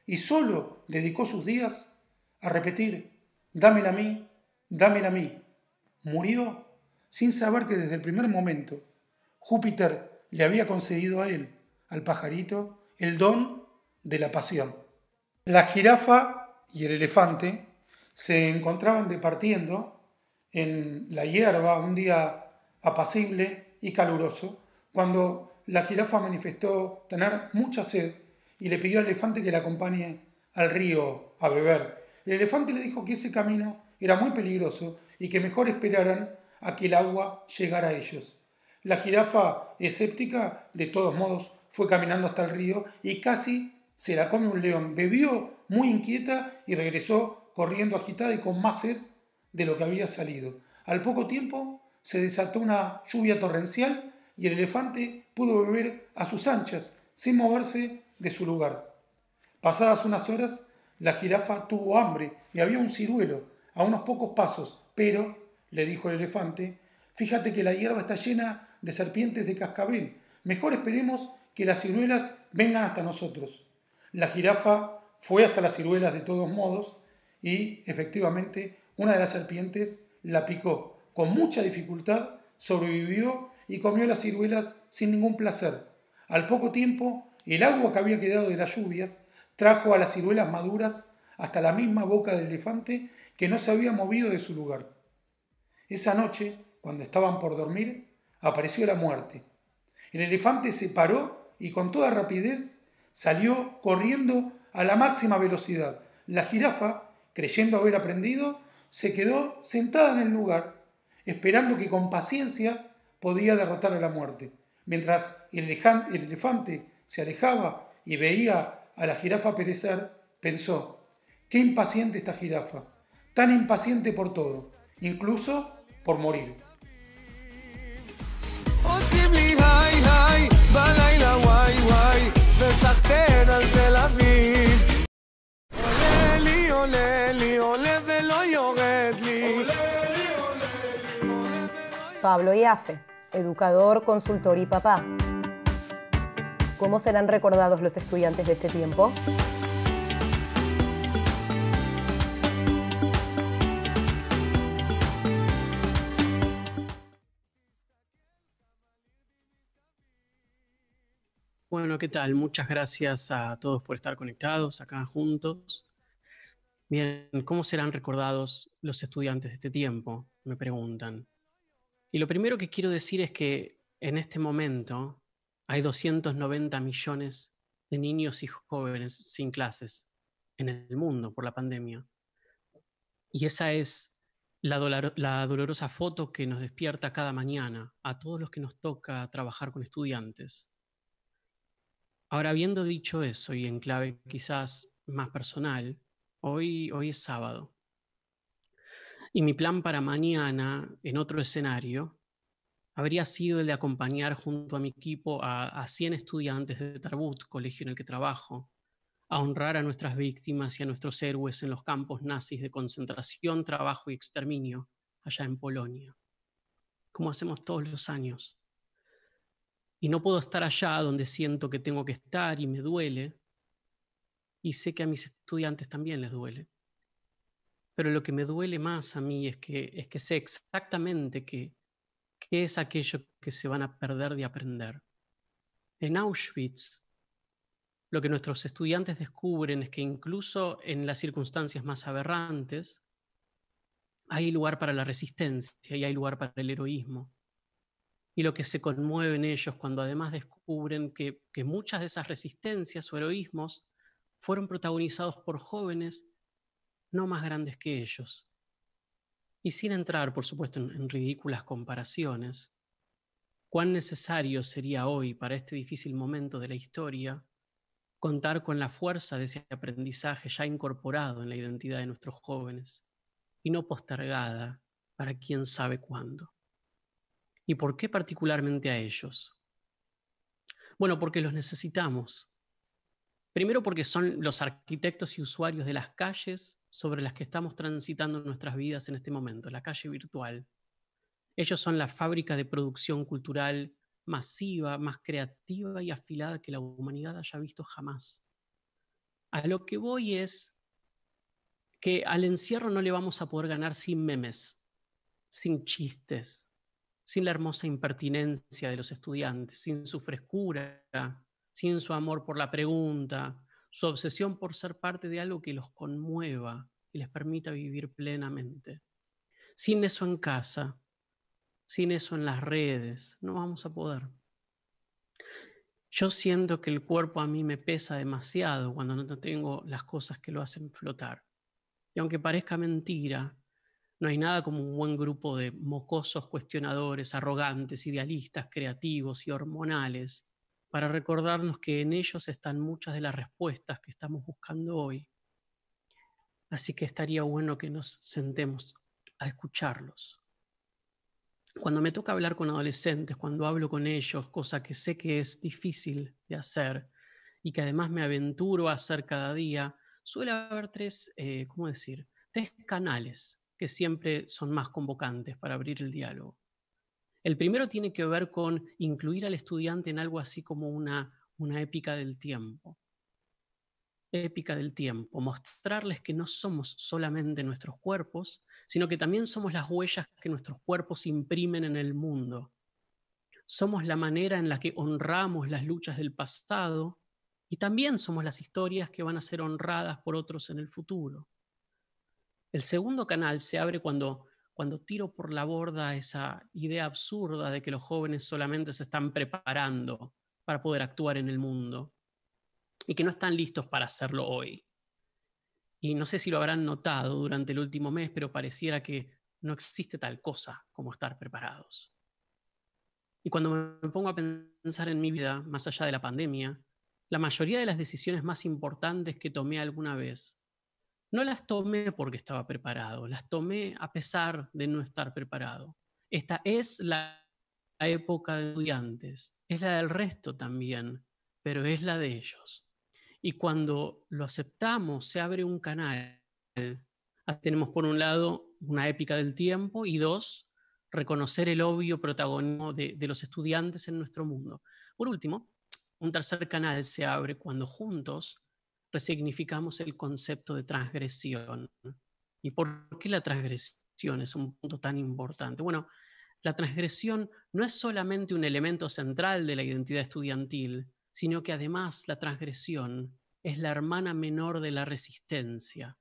y solo dedicó sus días a repetir: dámela a mí, dámela a mí. Murió sin saber que desde el primer momento Júpiter le había concedido a él, al pajarito, el don de la pasión. La jirafa y el elefante se encontraban departiendo en la hierba un día apacible y caluroso, cuando la jirafa manifestó tener mucha sed y le pidió al elefante que la acompañe al río a beber. El elefante le dijo que ese camino era muy peligroso y que mejor esperaran a que el agua llegara a ellos. La jirafa, escéptica, de todos modos, fue caminando hasta el río y casi se la come un león. Bebió muy inquieta y regresó corriendo agitada y con más sed de lo que había salido. Al poco tiempo se desató una lluvia torrencial y el elefante pudo beber a sus anchas, sin moverse de su lugar. Pasadas unas horas, la jirafa tuvo hambre y había un ciruelo a unos pocos pasos, pero, le dijo el elefante, fíjate que la hierba está llena de serpientes de cascabel. Mejor esperemos que las ciruelas vengan hasta nosotros. La jirafa fue hasta las ciruelas de todos modos y, efectivamente, una de las serpientes la picó. Con mucha dificultad sobrevivió y comió las ciruelas sin ningún placer. Al poco tiempo, el agua que había quedado de las lluvias trajo a las ciruelas maduras hasta la misma boca del elefante, que no se había movido de su lugar. Esa noche, cuando estaban por dormir, apareció la muerte. El elefante se paró y con toda rapidez salió corriendo a la máxima velocidad. La jirafa, creyendo haber aprendido, se quedó sentada en el lugar, esperando que con paciencia podía derrotar a la muerte. Mientras el elefante se alejaba y veía a la jirafa perecer, pensó: qué impaciente esta jirafa, tan impaciente por todo, incluso por morir. Pablo Iafe, educador, consultor y papá. ¿Cómo serán recordados los estudiantes de este tiempo? Bueno, ¿qué tal? Muchas gracias a todos por estar conectados acá juntos. Bien, ¿cómo serán recordados los estudiantes de este tiempo? Me preguntan. Y lo primero que quiero decir es que en este momento hay 290 millones de niños y jóvenes sin clases en el mundo por la pandemia. Y esa es la dolorosa foto que nos despierta cada mañana a todos los que nos toca trabajar con estudiantes. Ahora, habiendo dicho eso y en clave quizás más personal, hoy es sábado. Y mi plan para mañana, en otro escenario, habría sido el de acompañar junto a mi equipo a 100 estudiantes de Tarbut, colegio en el que trabajo, a honrar a nuestras víctimas y a nuestros héroes en los campos nazis de concentración, trabajo y exterminio allá en Polonia, como hacemos todos los años. Y no puedo estar allá donde siento que tengo que estar y me duele, y sé que a mis estudiantes también les duele. Pero lo que me duele más a mí es que sé exactamente qué es aquello que se van a perder de aprender. En Auschwitz, lo que nuestros estudiantes descubren es que incluso en las circunstancias más aberrantes, hay lugar para la resistencia y hay lugar para el heroísmo. Y lo que se conmueve en ellos cuando además descubren que muchas de esas resistencias o heroísmos fueron protagonizados por jóvenes no más grandes que ellos. Y sin entrar, por supuesto, en ridículas comparaciones, cuán necesario sería hoy para este difícil momento de la historia contar con la fuerza de ese aprendizaje ya incorporado en la identidad de nuestros jóvenes y no postergada para quién sabe cuándo. ¿Y por qué particularmente a ellos? Bueno, porque los necesitamos. Primero porque son los arquitectos y usuarios de las calles sobre las que estamos transitando nuestras vidas en este momento, la calle virtual. Ellos son la fábrica de producción cultural masiva, más creativa y afilada que la humanidad haya visto jamás. A lo que voy es que al encierro no le vamos a poder ganar sin memes, sin chistes, sin la hermosa impertinencia de los estudiantes, sin su frescura, sin su amor por la pregunta, su obsesión por ser parte de algo que los conmueva y les permita vivir plenamente. Sin eso en casa, sin eso en las redes, no vamos a poder. Yo siento que el cuerpo a mí me pesa demasiado cuando no tengo las cosas que lo hacen flotar. Y aunque parezca mentira, no hay nada como un buen grupo de mocosos cuestionadores, arrogantes, idealistas, creativos y hormonales para recordarnos que en ellos están muchas de las respuestas que estamos buscando hoy. Así que estaría bueno que nos sentemos a escucharlos. Cuando me toca hablar con adolescentes, cuando hablo con ellos, cosa que sé que es difícil de hacer y que además me aventuro a hacer cada día, suele haber tres canales que siempre son más convocantes para abrir el diálogo. El primero tiene que ver con incluir al estudiante en algo así como una épica del tiempo. Épica del tiempo, mostrarles que no somos solamente nuestros cuerpos, sino que también somos las huellas que nuestros cuerpos imprimen en el mundo. Somos la manera en la que honramos las luchas del pasado y también somos las historias que van a ser honradas por otros en el futuro. El segundo canal se abre cuando tiro por la borda esa idea absurda de que los jóvenes solamente se están preparando para poder actuar en el mundo y que no están listos para hacerlo hoy. Y no sé si lo habrán notado durante el último mes, pero pareciera que no existe tal cosa como estar preparados. Y cuando me pongo a pensar en mi vida, más allá de la pandemia, la mayoría de las decisiones más importantes que tomé alguna vez, no las tomé porque estaba preparado, las tomé a pesar de no estar preparado. Esta es la época de estudiantes, es la del resto también, pero es la de ellos. Y cuando lo aceptamos, se abre un canal. Tenemos por un lado una épica del tiempo y dos, reconocer el obvio protagonismo de los estudiantes en nuestro mundo. Por último, un tercer canal se abre cuando juntos resignificamos el concepto de transgresión. ¿Y por qué la transgresión es un punto tan importante? Bueno, la transgresión no es solamente un elemento central de la identidad estudiantil, sino que además la transgresión es la hermana menor de la resistencia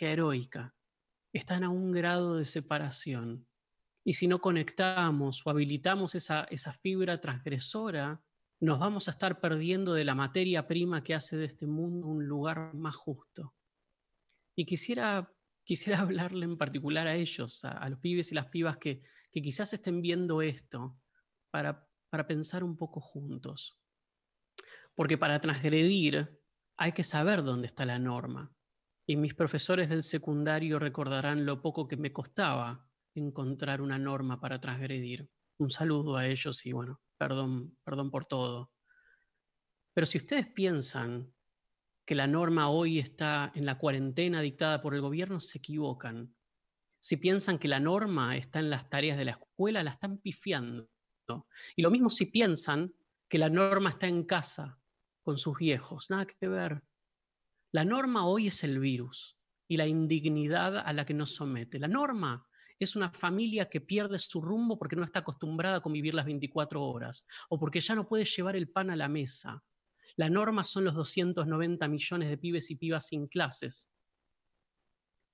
heroica. Están a un grado de separación. Y si no conectamos o habilitamos esa fibra transgresora, nos vamos a estar perdiendo de la materia prima que hace de este mundo un lugar más justo. Y quisiera hablarle en particular a ellos, a los pibes y las pibas que quizás estén viendo esto, para pensar un poco juntos. Porque para transgredir hay que saber dónde está la norma. Y mis profesores del secundario recordarán lo poco que me costaba encontrar una norma para transgredir. Un saludo a ellos y bueno, perdón por todo. Pero si ustedes piensan que la norma hoy está en la cuarentena dictada por el gobierno, se equivocan. Si piensan que la norma está en las tareas de la escuela, la están pifiando. Y lo mismo si piensan que la norma está en casa con sus viejos. Nada que ver. La norma hoy es el virus y la indignidad a la que nos somete. La norma es una familia que pierde su rumbo porque no está acostumbrada a convivir las 24 horas o porque ya no puede llevar el pan a la mesa. La norma son los 290 millones de pibes y pibas sin clases.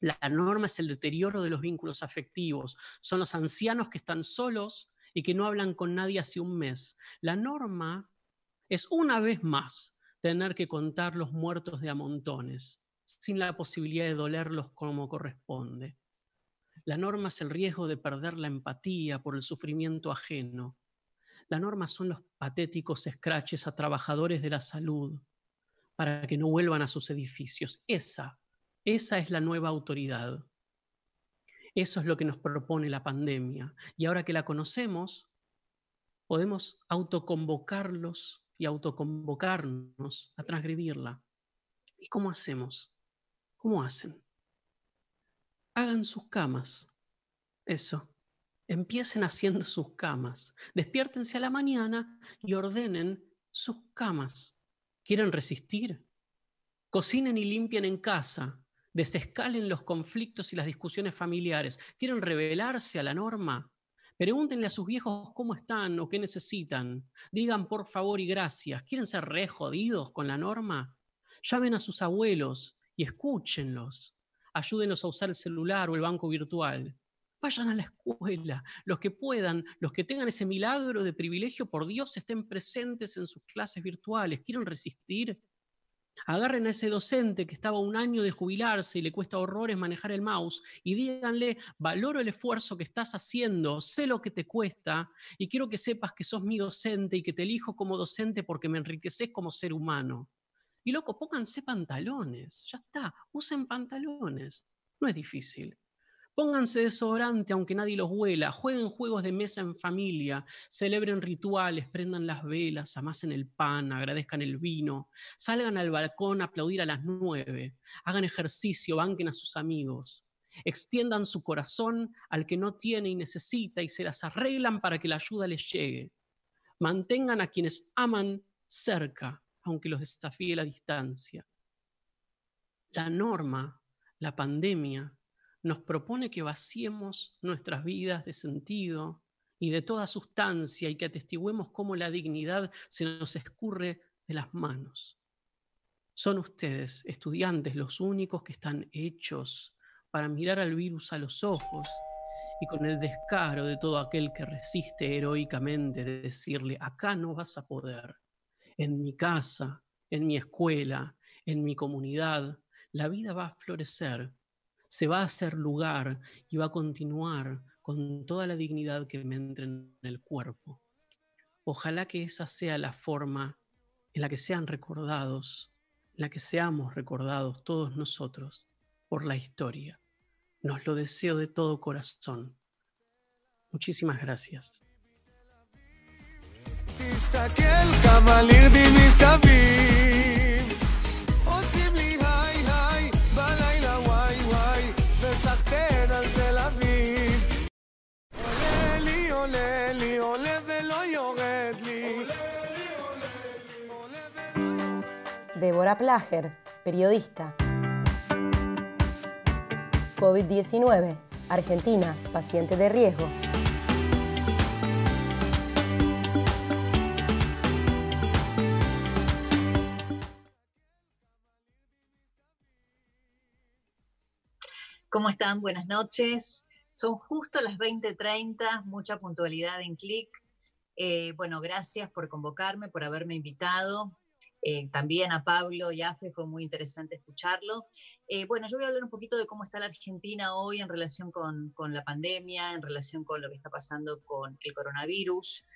La norma es el deterioro de los vínculos afectivos. Son los ancianos que están solos y que no hablan con nadie hace un mes. La norma es una vez más tener que contar los muertos de a montones, sin la posibilidad de dolerlos como corresponde. La norma es el riesgo de perder la empatía por el sufrimiento ajeno. La norma son los patéticos escraches a trabajadores de la salud para que no vuelvan a sus edificios. Esa es la nueva autoridad. Eso es lo que nos propone la pandemia. Y ahora que la conocemos, podemos autoconvocarlos y autoconvocarnos a transgredirla. ¿Y cómo hacemos? ¿Cómo hacen? Hagan sus camas. Eso. Empiecen haciendo sus camas. Despiértense a la mañana y ordenen sus camas. ¿Quieren resistir? Cocinen y limpien en casa. Desescalen los conflictos y las discusiones familiares. ¿Quieren rebelarse a la norma? Pregúntenle a sus viejos cómo están o qué necesitan. Digan por favor y gracias. ¿Quieren ser re jodidos con la norma? Llamen a sus abuelos y escúchenlos. Ayúdenlos a usar el celular o el banco virtual. Vayan a la escuela. Los que puedan, los que tengan ese milagro de privilegio, por Dios, estén presentes en sus clases virtuales. ¿Quieren resistir? Agarren a ese docente que estaba 1 año de jubilarse y le cuesta horrores manejar el mouse y díganle: valoro el esfuerzo que estás haciendo, sé lo que te cuesta y quiero que sepas que sos mi docente y que te elijo como docente porque me enriqueces como ser humano. Y loco, pónganse pantalones, ya está, usen pantalones, no es difícil. Pónganse desodorante aunque nadie los huela, jueguen juegos de mesa en familia, celebren rituales, prendan las velas, amasen el pan, agradezcan el vino, salgan al balcón a aplaudir a las 9, hagan ejercicio, banquen a sus amigos, extiendan su corazón al que no tiene y necesita y se las arreglan para que la ayuda les llegue. Mantengan a quienes aman cerca, aunque los desafíe la distancia. La norma, la pandemia, nos propone que vaciemos nuestras vidas de sentido y de toda sustancia y que atestiguemos cómo la dignidad se nos escurre de las manos. Son ustedes, estudiantes, los únicos que están hechos para mirar al virus a los ojos y con el descaro de todo aquel que resiste heroicamente de decirle: acá no vas a poder. En mi casa, en mi escuela, en mi comunidad, la vida va a florecer, se va a hacer lugar y va a continuar con toda la dignidad que me entre en el cuerpo. Ojalá que esa sea la forma en la que sean recordados, en la que seamos recordados todos nosotros por la historia. Nos lo deseo de todo corazón. Muchísimas gracias. Débora Plager, periodista. COVID-19, Argentina, paciente de riesgo. ¿Cómo están? Buenas noches. Son justo las 20:30, mucha puntualidad en Click. Bueno, gracias por convocarme, por haberme invitado. También a Pablo y Afe, fue muy interesante escucharlo. Bueno, yo voy a hablar un poquito de cómo está la Argentina hoy en relación con la pandemia, en relación con lo que está pasando con el coronavirus.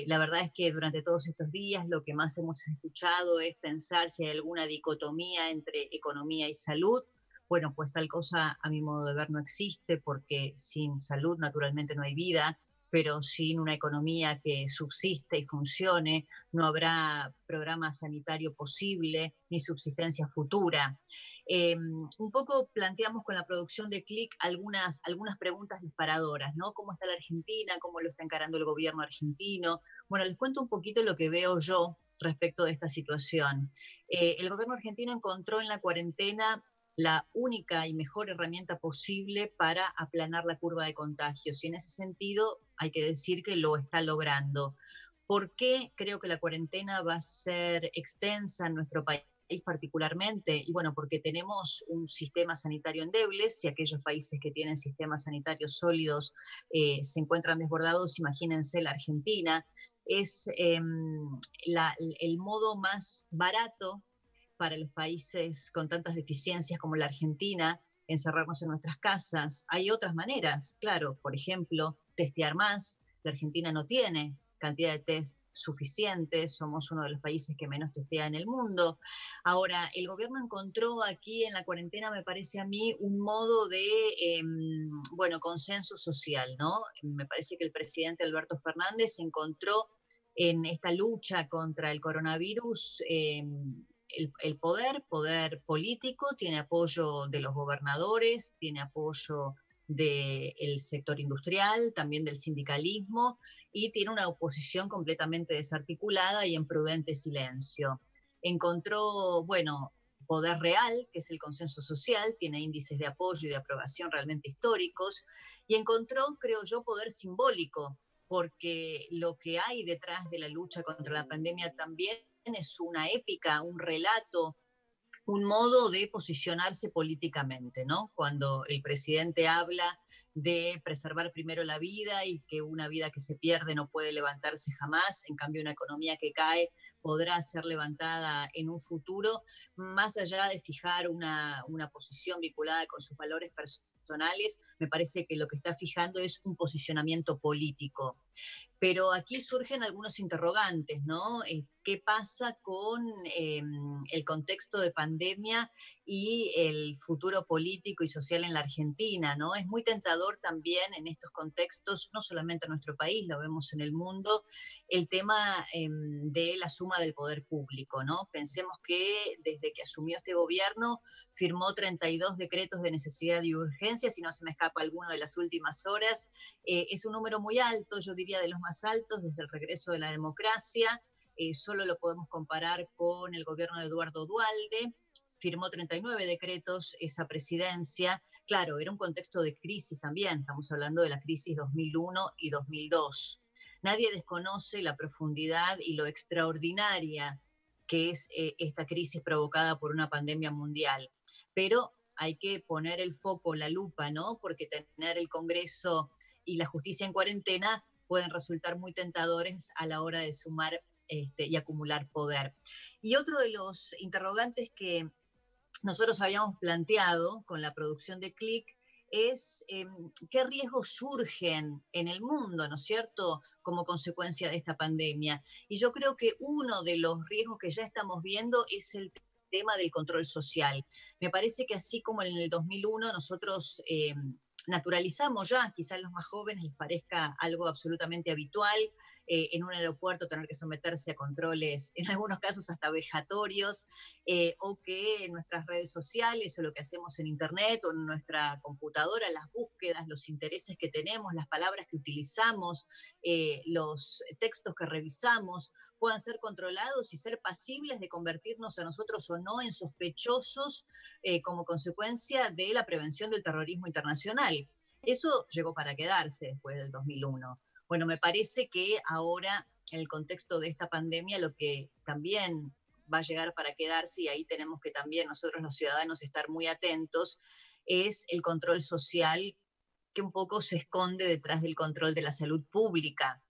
La verdad es que durante todos estos días lo que más hemos escuchado es pensar si hay alguna dicotomía entre economía y salud. Bueno, pues tal cosa a mi modo de ver no existe, porque sin salud naturalmente no hay vida, pero sin una economía que subsiste y funcione, no habrá programa sanitario posible ni subsistencia futura. Un poco planteamos con la producción de Click algunas preguntas disparadoras, ¿no? ¿Cómo está la Argentina? ¿Cómo lo está encarando el gobierno argentino? Bueno, les cuento un poquito lo que veo yo respecto de esta situación. El gobierno argentino encontró en la cuarentena la única y mejor herramienta posible para aplanar la curva de contagios. Y en ese sentido hay que decir que lo está logrando. ¿Por qué creo que la cuarentena va a ser extensa en nuestro país particularmente? Y bueno, porque tenemos un sistema sanitario endeble. Si aquellos países que tienen sistemas sanitarios sólidos se encuentran desbordados, imagínense la Argentina. Es el modo más barato para los países con tantas deficiencias como la Argentina, encerrarnos en nuestras casas. Hay otras maneras, claro, por ejemplo, testear más. La Argentina no tiene cantidad de test suficientes, somos uno de los países que menos testea en el mundo. Ahora, el gobierno encontró aquí en la cuarentena, me parece a mí, un modo de, consenso social, ¿no? Me parece que el presidente Alberto Fernández encontró en esta lucha contra el coronavirus el poder político, tiene apoyo de los gobernadores, tiene apoyo del sector industrial, también del sindicalismo, y tiene una oposición completamente desarticulada y en prudente silencio. Encontró, poder real, que es el consenso social, tiene índices de apoyo y de aprobación realmente históricos, y encontró, creo yo, poder simbólico, porque lo que hay detrás de la lucha contra la pandemia también es una épica, un relato, un modo de posicionarse políticamente, ¿no? Cuando el presidente habla de preservar primero la vida y que una vida que se pierde no puede levantarse jamás, en cambio una economía que cae podrá ser levantada en un futuro, más allá de fijar una posición vinculada con sus valores personales, me parece que lo que está fijando es un posicionamiento político. Pero aquí surgen algunos interrogantes, ¿no? ¿Qué pasa con el contexto de pandemia y el futuro político y social en la Argentina, ¿no? Es muy tentador también en estos contextos, no solamente en nuestro país, lo vemos en el mundo, el tema de la suma del poder público, ¿no? Pensemos que desde que asumió este gobierno firmó 32 decretos de necesidad y urgencia, si no se me escapa alguno de las últimas horas. Es un número muy alto, yo diría de los más altos desde el regreso de la democracia. Solo lo podemos comparar con el gobierno de Eduardo Duhalde. Firmó 39 decretos esa presidencia. Claro, era un contexto de crisis también, estamos hablando de la crisis 2001 y 2002. Nadie desconoce la profundidad y lo extraordinaria que es esta crisis provocada por una pandemia mundial. Pero hay que poner el foco, la lupa, ¿no? Porque tener el Congreso y la justicia en cuarentena pueden resultar muy tentadores a la hora de sumar y acumular poder. Y otro de los interrogantes que nosotros habíamos planteado con la producción de Click es qué riesgos surgen en el mundo, ¿no es cierto?, como consecuencia de esta pandemia. Y yo creo que uno de los riesgos que ya estamos viendo es el tema del control social. Me parece que así como en el 2001 nosotros naturalizamos ya, quizás a los más jóvenes les parezca algo absolutamente habitual, en un aeropuerto tener que someterse a controles, en algunos casos hasta vejatorios, o que en nuestras redes sociales o lo que hacemos en internet o en nuestra computadora, las búsquedas, los intereses que tenemos, las palabras que utilizamos, los textos que revisamos, puedan ser controlados y ser pasibles de convertirnos a nosotros o no en sospechosos como consecuencia de la prevención del terrorismo internacional. Eso llegó para quedarse después del 2001. Bueno, me parece que ahora, en el contexto de esta pandemia, lo que también va a llegar para quedarse, y ahí tenemos que también nosotros los ciudadanos estar muy atentos, es el control social que un poco se esconde detrás del control de la salud pública.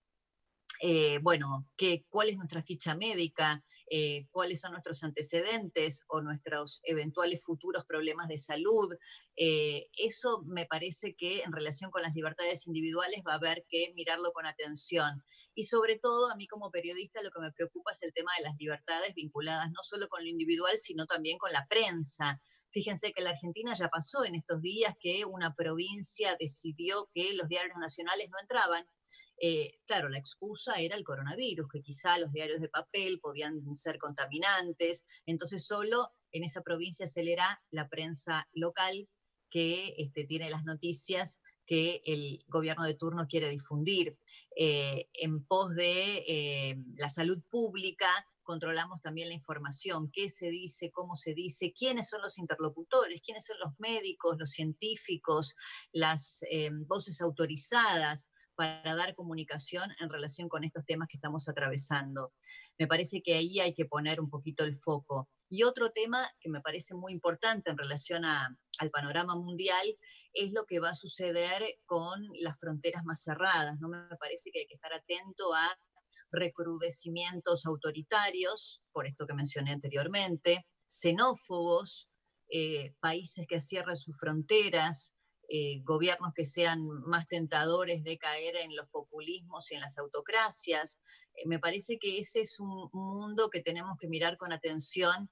Bueno, cuál es nuestra ficha médica, cuáles son nuestros antecedentes o nuestros eventuales futuros problemas de salud. Eso me parece que en relación con las libertades individuales va a haber que mirarlo con atención. Y sobre todo, a mí como periodista lo que me preocupa es el tema de las libertades vinculadas no solo con lo individual, sino también con la prensa. Fíjense que en la Argentina ya pasó en estos días que una provincia decidió que los diarios nacionales no entraban. Claro, la excusa era el coronavirus, que quizá los diarios de papel podían ser contaminantes, entonces solo en esa provincia se leerá la prensa local que tiene las noticias que el gobierno de turno quiere difundir. En pos de la salud pública, controlamos también la información, qué se dice, cómo se dice, quiénes son los interlocutores, quiénes son los médicos, los científicos, las voces autorizadas para dar comunicación en relación con estos temas que estamos atravesando. Me parece que ahí hay que poner un poquito el foco. Y otro tema que me parece muy importante en relación al panorama mundial es lo que va a suceder con las fronteras más cerradas, ¿no? Me parece que hay que estar atento a recrudecimientos autoritarios, por esto que mencioné anteriormente, xenófobos, países que cierren sus fronteras, gobiernos que sean más tentadores de caer en los populismos y en las autocracias. Me parece que ese es un mundo que tenemos que mirar con atención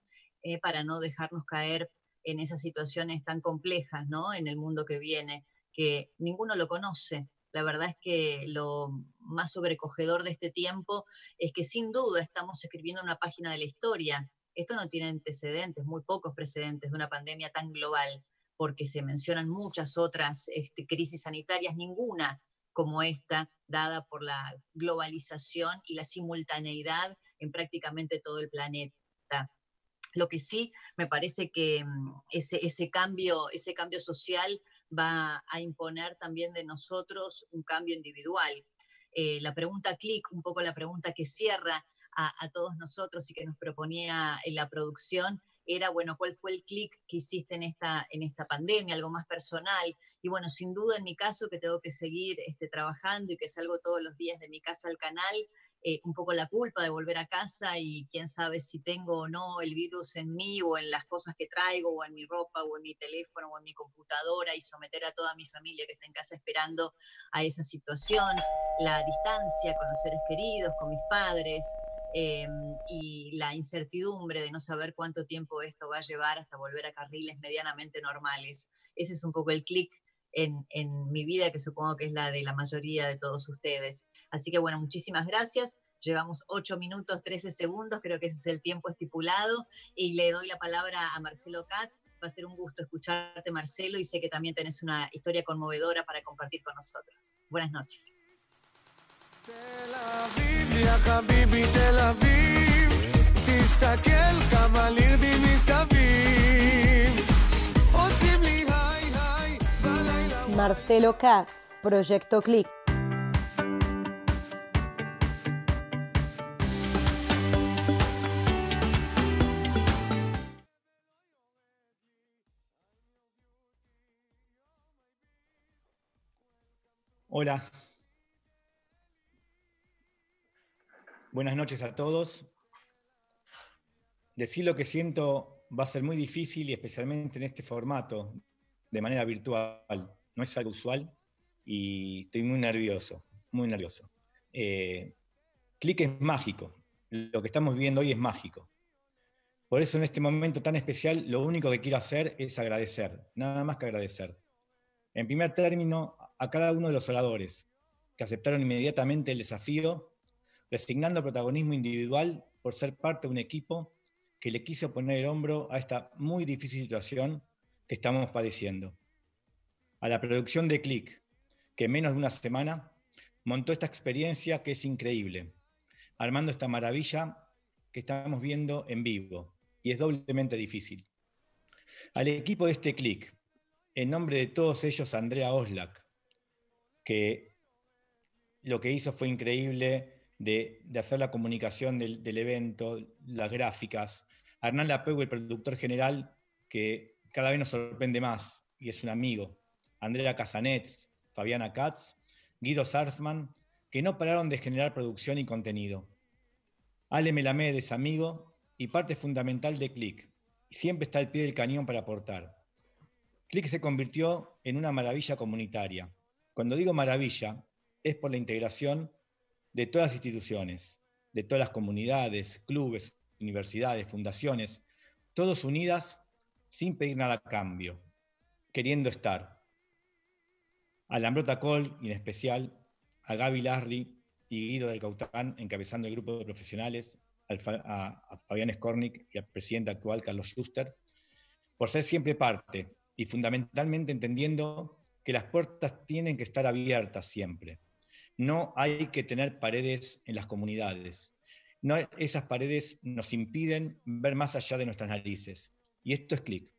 para no dejarnos caer en esas situaciones tan complejas, ¿no?, en el mundo que viene, que ninguno lo conoce. La verdad es que lo más sobrecogedor de este tiempo es que sin duda estamos escribiendo una página de la historia. Esto no tiene antecedentes, muy pocos precedentes de una pandemia tan global, porque se mencionan muchas otras crisis sanitarias, ninguna como esta, dada por la globalización y la simultaneidad en prácticamente todo el planeta. Lo que sí me parece que ese cambio social va a imponer también de nosotros un cambio individual. La pregunta Click, un poco la pregunta que cierra a todos nosotros y que nos proponía en la producción, era, bueno, ¿cuál fue el clic que hiciste en esta pandemia? Algo más personal. Y bueno, sin duda en mi caso, que tengo que seguir trabajando y que salgo todos los días de mi casa al canal, un poco la culpa de volver a casa y quién sabe si tengo o no el virus en mí o en las cosas que traigo o en mi ropa o en mi teléfono o en mi computadora, y someter a toda mi familia que está en casa esperando a esa situación. La distancia con los seres queridos, con mis padres, y la incertidumbre de no saber cuánto tiempo esto va a llevar hasta volver a carriles medianamente normales. Ese es un poco el clic en mi vida, que supongo que es la de la mayoría de todos ustedes. Así que bueno, muchísimas gracias. Llevamos 8 minutos 13 segundos, creo que ese es el tiempo estipulado, y le doy la palabra a Marcelo Katz. Va a ser un gusto escucharte, Marcelo, y sé que también tenés una historia conmovedora para compartir con nosotros. Buenas noches. תל אביב, יא חביבי תל אביב, תסתכל כמה לירדי מסביב, עושים לי היי היי בלילה. Marcelo Katz, Proyecto Click. Hola. Buenas noches a todos. Decir lo que siento va a ser muy difícil y especialmente en este formato, de manera virtual. No es algo usual y estoy muy nervioso, muy nervioso. Click es mágico. Lo que estamos viviendo hoy es mágico. Por eso en este momento tan especial, lo único que quiero hacer es agradecer, nada más que agradecer. En primer término, a cada uno de los oradores, que aceptaron inmediatamente el desafío, resignando protagonismo individual por ser parte de un equipo que le quiso poner el hombro a esta muy difícil situación que estamos padeciendo. A la producción de Click, que en menos de una semana montó esta experiencia que es increíble, armando esta maravilla que estamos viendo en vivo, y es doblemente difícil. Al equipo de este Click, en nombre de todos ellos, Andrea Oslak, que lo que hizo fue increíble de hacer la comunicación del evento, las gráficas, a Hernán Lapeu, el productor general, que cada vez nos sorprende más, y es un amigo, Andrea Casanets, Fabiana Katz, Guido Sarfman, que no pararon de generar producción y contenido. Ale Melamed es amigo y parte fundamental de Click, y siempre está al pie del cañón para aportar. Click se convirtió en una maravilla comunitaria. Cuando digo maravilla, es por la integración de todas las instituciones, de todas las comunidades, clubes, universidades, fundaciones, todos unidas sin pedir nada a cambio, queriendo estar. A Lambrota Col, y en especial a Gaby Larry y Guido del Caután, encabezando el grupo de profesionales, a Fabián Skornik y al presidente actual, Carlos Schuster, por ser siempre parte y fundamentalmente entendiendo que las puertas tienen que estar abiertas siempre. No hay que tener paredes en las comunidades. No, esas paredes nos impiden ver más allá de nuestras narices. Y esto es Click.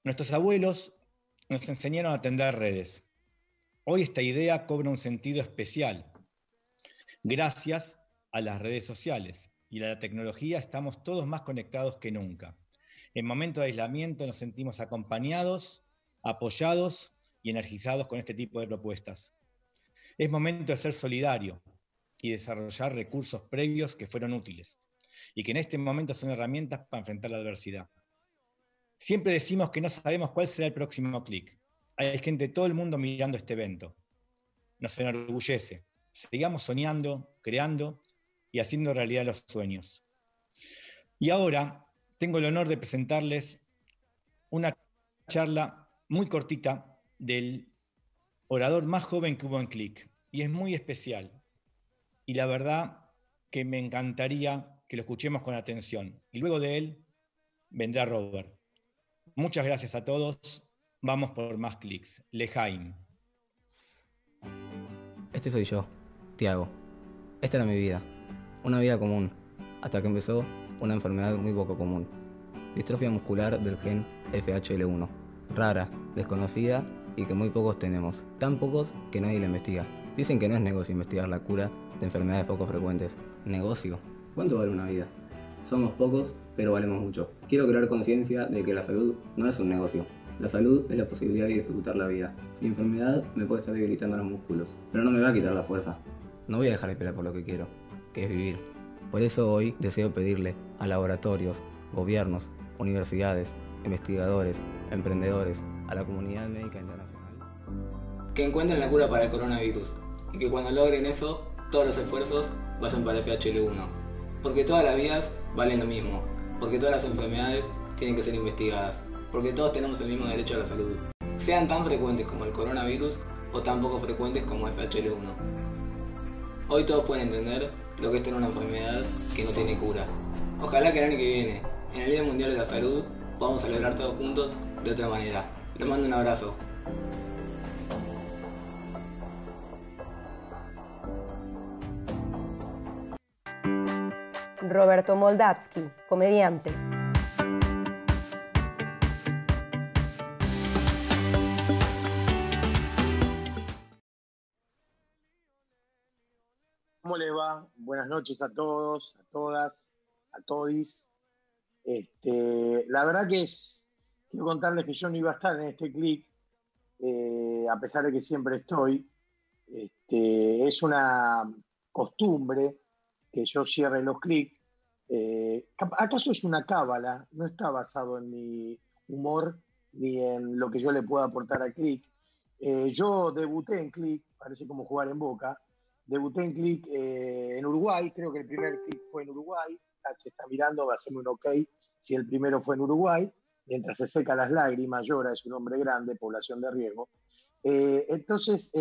Nuestros abuelos nos enseñaron a tender redes. Hoy esta idea cobra un sentido especial. Gracias a las redes sociales y a la tecnología estamos todos más conectados que nunca. En momentos de aislamiento nos sentimos acompañados, apoyados y energizados con este tipo de propuestas. Es momento de ser solidario y desarrollar recursos previos que fueron útiles y que en este momento son herramientas para enfrentar la adversidad. Siempre decimos que no sabemos cuál será el próximo Click. Hay gente de todo el mundo mirando este evento. Nos enorgullece. Sigamos soñando, creando y haciendo realidad los sueños. Y ahora tengo el honor de presentarles una charla muy cortita del orador más joven que hubo en Click. Y es muy especial. Y la verdad que me encantaría que lo escuchemos con atención. Y luego de él vendrá Robert. Muchas gracias a todos. Vamos por más Clicks. Lejaim. Este soy yo, Tiago. Esta era mi vida. Una vida común. Hasta que empezó una enfermedad muy poco común. Distrofia muscular del gen FHL1. Rara, desconocida y que muy pocos tenemos. Tan pocos que nadie la investiga. Dicen que no es negocio investigar la cura de enfermedades poco frecuentes. ¿Negocio? ¿Cuánto vale una vida? Somos pocos, pero valemos mucho. Quiero crear conciencia de que la salud no es un negocio. La salud es la posibilidad de disfrutar la vida. Mi enfermedad me puede estar debilitando los músculos, pero no me va a quitar la fuerza. No voy a dejar de pelear por lo que quiero, que es vivir. Por eso hoy deseo pedirle a laboratorios, gobiernos, universidades, investigadores, emprendedores, a la comunidad médica internacional, que encuentren la cura para el coronavirus y que cuando logren eso, todos los esfuerzos vayan para FHL1. Porque todas las vidas valen lo mismo, porque todas las enfermedades tienen que ser investigadas, porque todos tenemos el mismo derecho a la salud. Sean tan frecuentes como el coronavirus o tan poco frecuentes como FHL1. Hoy todos pueden entender lo que es tener una enfermedad que no tiene cura. Ojalá que el año que viene, en el Día Mundial de la Salud, podamos celebrar todos juntos de otra manera. Les mando un abrazo. Roberto Moldavsky, comediante. ¿Cómo les va? Buenas noches a todos, a todas, a todis. La verdad que quiero contarles que yo no iba a estar en este clip. a pesar de que siempre estoy. Es una costumbre que yo cierre los clics. ¿Acaso es una cábala? No está basado en mi humor ni en lo que yo le pueda aportar a Click. Yo debuté en Click, parece como jugar en Boca. Debuté en Click en Uruguay, creo que el primer Click fue en Uruguay. Se está mirando, va a hacerme un ok si el primero fue en Uruguay. Mientras se seca las lágrimas, llora, es un hombre grande, población de riesgo. Entonces,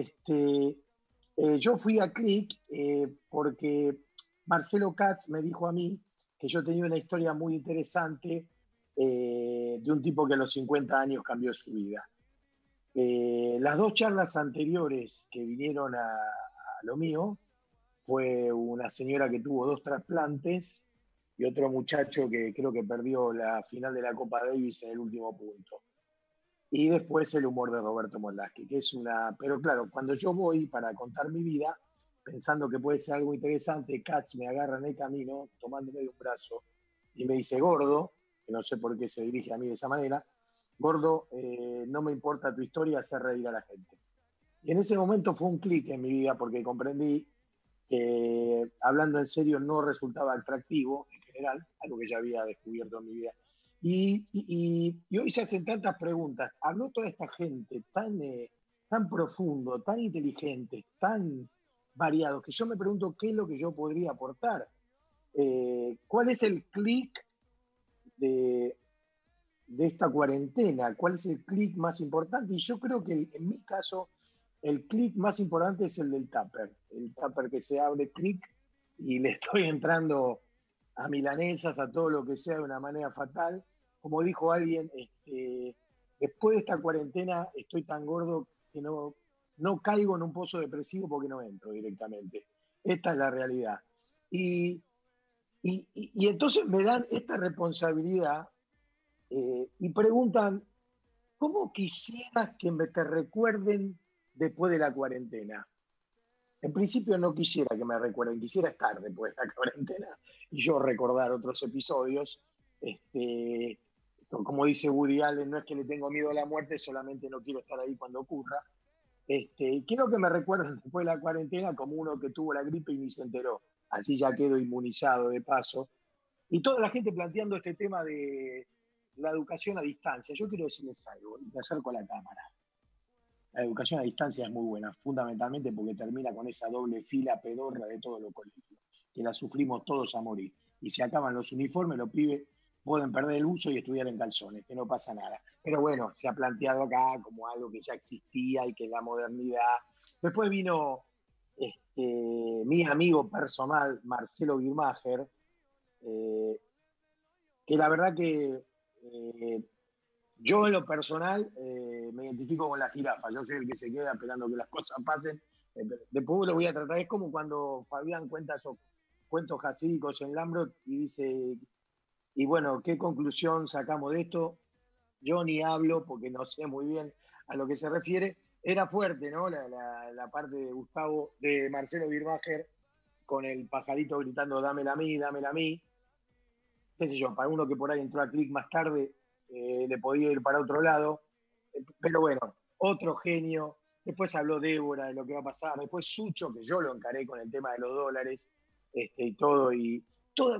yo fui a Click porque Marcelo Katz me dijo a mí que yo tenía una historia muy interesante de un tipo que a los 50 años cambió su vida. Las dos charlas anteriores que vinieron a lo mío fue una señora que tuvo 2 trasplantes y otro muchacho que creo que perdió la final de la Copa Davis en el último punto. Y después el humor de Roberto Moldaski, que es una... Pero claro, cuando yo voy para contar mi vida, pensando que puede ser algo interesante, Katz me agarra en el camino, tomándome de un brazo, y me dice, gordo, que no sé por qué se dirige a mí de esa manera, gordo, no me importa tu historia, hacer reír a la gente. Y en ese momento fue un clic en mi vida, porque comprendí que hablando en serio no resultaba atractivo en general, algo que ya había descubierto en mi vida. Y hoy se hacen tantas preguntas. Habló toda esta gente tan profundo, tan inteligente, tan variado, que yo me pregunto qué es lo que yo podría aportar. ¿Cuál es el clic de esta cuarentena? ¿Cuál es el clic más importante? Y yo creo que en mi caso el clic más importante es el del tupper. El tupper que se abre clic y le estoy entrando a milanesas, a todo lo que sea de una manera fatal. Como dijo alguien, después de esta cuarentena estoy tan gordo que no caigo en un pozo depresivo porque no entro directamente. Esta es la realidad. Y entonces me dan esta responsabilidad y preguntan, ¿cómo quisieras que te recuerden después de la cuarentena? En principio no quisiera que me recuerden, quisiera estar después de la cuarentena y yo recordar otros episodios. Como dice Woody Allen, no es que le tengo miedo a la muerte, solamente no quiero estar ahí cuando ocurra. Y quiero que me recuerden después de la cuarentena como uno que tuvo la gripe y ni se enteró. Así ya quedo inmunizado de paso. Y toda la gente planteando este tema de la educación a distancia. Yo quiero decirles algo, y me acerco a la cámara. La educación a distancia es muy buena, fundamentalmente porque termina con esa doble fila pedorra de todos los colegios, que la sufrimos todos a morir. Y se acaban los uniformes, los pibes pueden perder el uso y estudiar en calzones, que no pasa nada. Pero bueno, se ha planteado acá como algo que ya existía y que es la modernidad. Después vino mi amigo personal, Marcelo Birmacher, que la verdad que yo en lo personal me identifico con la jirafa. Yo soy el que se queda esperando que las cosas pasen. Después lo voy a tratar. Es como cuando Fabián cuenta esos cuentos jasídicos en Lambrot y dice, y bueno, ¿qué conclusión sacamos de esto? Yo ni hablo porque no sé muy bien a lo que se refiere. Era fuerte, ¿no? La parte de Gustavo, de Marcelo Birmacher, con el pajarito gritando, dámela a mí, dámela a mí. Qué sé yo, para uno que por ahí entró a Click más tarde, le podía ir para otro lado. Pero bueno, otro genio. Después habló Débora de lo que va a pasar. Después Sucho, que yo lo encaré con el tema de los dólares y todo. Y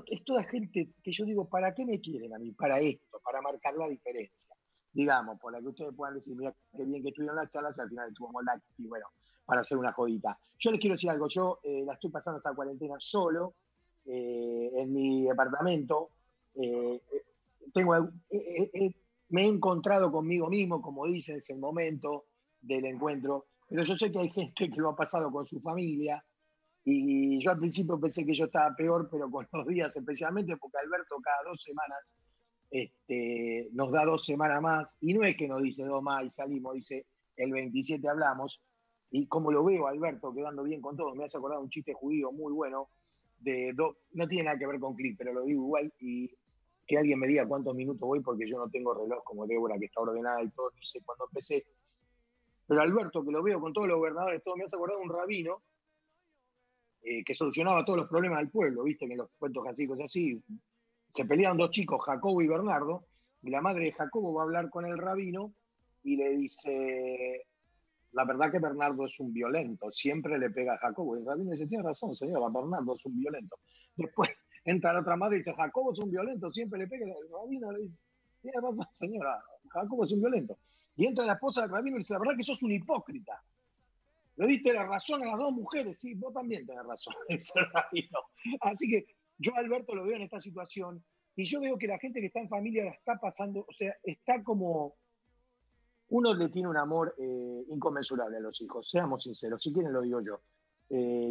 es toda gente que yo digo, ¿para qué me quieren a mí? Para esto, para marcar la diferencia. Digamos, por la que ustedes puedan decir, mira, qué bien que estuvieron las charlas, al final estuvo Moldaski, y bueno, para hacer una jodita. Yo les quiero decir algo, yo la estoy pasando esta cuarentena solo, en mi departamento. Me he encontrado conmigo mismo, como dicen, es el momento del encuentro, pero yo sé que hay gente que lo ha pasado con su familia, y yo al principio pensé que yo estaba peor, pero con los días, especialmente porque Alberto cada 2 semanas nos da 2 semanas más, y no es que nos dice 2 más y salimos, dice el 27 hablamos, y como lo veo Alberto quedando bien con todo, me hace acordar un chiste judío muy bueno, no tiene nada que ver con Click, pero lo digo igual, y que alguien me diga cuántos minutos voy, porque yo no tengo reloj como Débora, que está ordenada y todo, ni sé cuándo empecé. Pero Alberto, que lo veo con todos los gobernadores, todo, me hace acordar de un rabino que solucionaba todos los problemas del pueblo, viste que en los cuentos así, cosas así, se peleaban 2 chicos, Jacobo y Bernardo, y la madre de Jacobo va a hablar con el rabino y le dice, la verdad que Bernardo es un violento, siempre le pega a Jacobo. Y el rabino dice, tiene razón, señora, Bernardo es un violento. Después entra la otra madre y dice, Jacobo es un violento, siempre le pega. El rabino le dice, tiene razón, señora, Jacobo es un violento. Y entra la esposa del rabino y dice, la verdad que sos un hipócrita. Le diste la razón a las dos mujeres, sí, vos también tenés razón, dice el rabino. Así que yo a Alberto lo veo en esta situación y yo veo que la gente que está en familia la está pasando, o sea, está como... Uno le tiene un amor inconmensurable a los hijos, seamos sinceros, si quieren lo digo yo.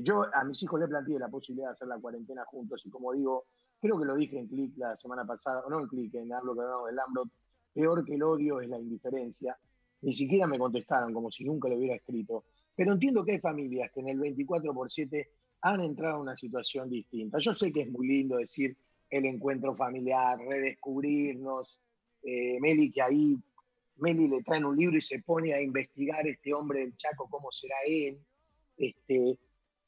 Yo a mis hijos les planteé la posibilidad de hacer la cuarentena juntos y como digo, creo que lo dije en Click la semana pasada, o no en Click, en Hablo Cagado del Ambrot, peor que el odio es la indiferencia. Ni siquiera me contestaron como si nunca lo hubiera escrito. Pero entiendo que hay familias que en el 24/7 han entrado en una situación distinta. Yo sé que es muy lindo decir el encuentro familiar, redescubrirnos, Meli que ahí... Meli le traen un libro y se pone a investigar este hombre del Chaco, cómo será él.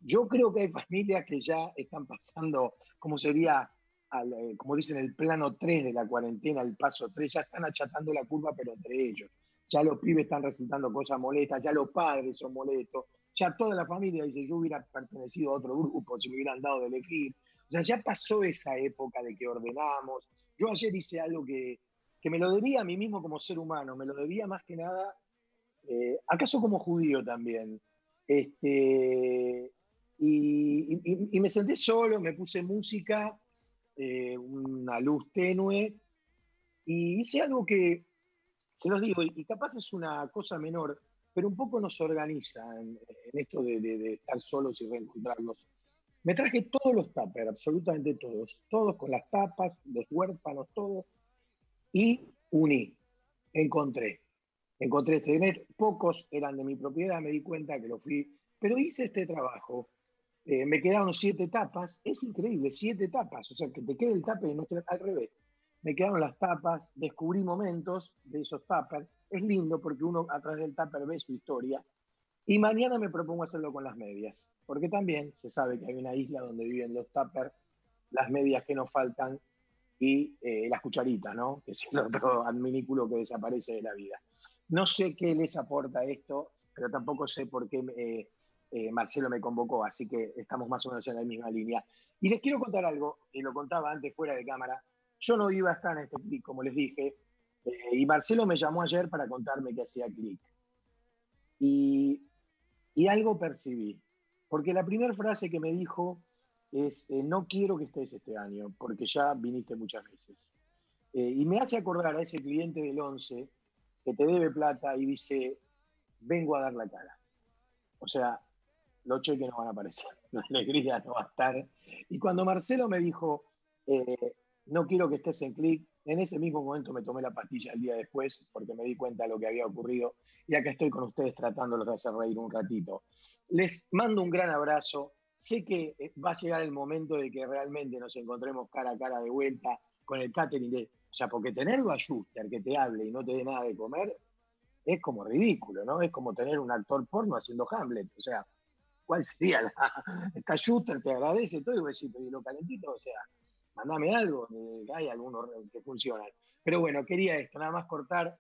Yo creo que hay familias que ya están pasando, como sería, como dicen, el plano 3 de la cuarentena, el paso 3, ya están achatando la curva, pero entre ellos. Ya los pibes están resultando cosas molestas, ya los padres son molestos, ya toda la familia dice, yo hubiera pertenecido a otro grupo si me hubieran dado de elegir. O sea, ya pasó esa época de que ordenamos. Yo ayer hice algo que me lo debía a mí mismo como ser humano, me lo debía más que nada, acaso como judío también. Y me senté solo, me puse música, una luz tenue, y hice algo que, se los digo, y capaz es una cosa menor, pero un poco nos organiza en esto de estar solos y reencontrarnos. Me traje todos los tuppers, absolutamente todos con las tapas, los huérfanos, todos, y uní, encontré este net, pocos eran de mi propiedad, me di cuenta que lo fui, pero hice este trabajo, me quedaron 7 tapas, es increíble, 7 tapas, o sea, que te quede el tupper y no te, al revés, me quedaron las tapas, descubrí momentos de esos tuppers, es lindo porque uno a través del tupper ve su historia, y mañana me propongo hacerlo con las medias, porque también se sabe que hay una isla donde viven los tuppers, las medias que nos faltan, y las cucharitas, ¿no? Que es el otro adminículo que desaparece de la vida. No sé qué les aporta esto, pero tampoco sé por qué Marcelo me convocó, así que estamos más o menos en la misma línea. Y les quiero contar algo, que lo contaba antes fuera de cámara. Yo no iba a estar en este Click, como les dije, y Marcelo me llamó ayer para contarme que hacía Click. Y algo percibí, porque la primera frase que me dijo es, no quiero que estés este año, porque ya viniste muchas veces. Y me hace acordar a ese cliente del 11 que te debe plata y dice, vengo a dar la cara. O sea, los cheques no van a aparecer, la alegría no va a estar. Y cuando Marcelo me dijo, no quiero que estés en Click, en ese mismo momento me tomé la pastilla el día después, porque me di cuenta de lo que había ocurrido, y acá estoy con ustedes tratándolos de hacer reír un ratito. Les mando un gran abrazo. Sé que va a llegar el momento de que realmente nos encontremos cara a cara de vuelta con el catering. O sea, porque tenerlo a Schuster que te hable y no te dé nada de comer es como ridículo, ¿no? Es como tener un actor porno haciendo Hamlet. O sea, ¿cuál sería la...? Está Schuster, te agradece todo y voy a decir, pero ¿y lo calentito? O sea, mandame algo, hay algunos que funcionan. Pero bueno, quería esto, nada más cortar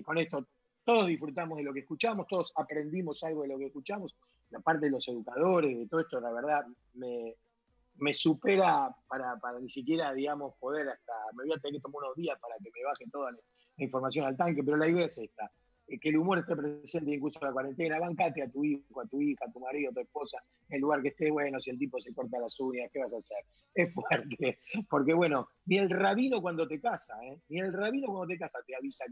con esto. Todos disfrutamos de lo que escuchamos, todos aprendimos algo de lo que escuchamos. La parte de los educadores, de todo esto, la verdad, me supera para ni siquiera, digamos, poder hasta... Me voy a tener que tomar unos días para que me baje toda la información al tanque, pero la idea es esta, que el humor esté presente incluso en la cuarentena. Bancate a tu hijo, a tu hija, a tu marido, a tu esposa, en el lugar que esté. Bueno, si el tipo se corta las uñas, ¿qué vas a hacer? Es fuerte, porque bueno, ni el rabino cuando te casa, ni el rabino cuando te casa te avisa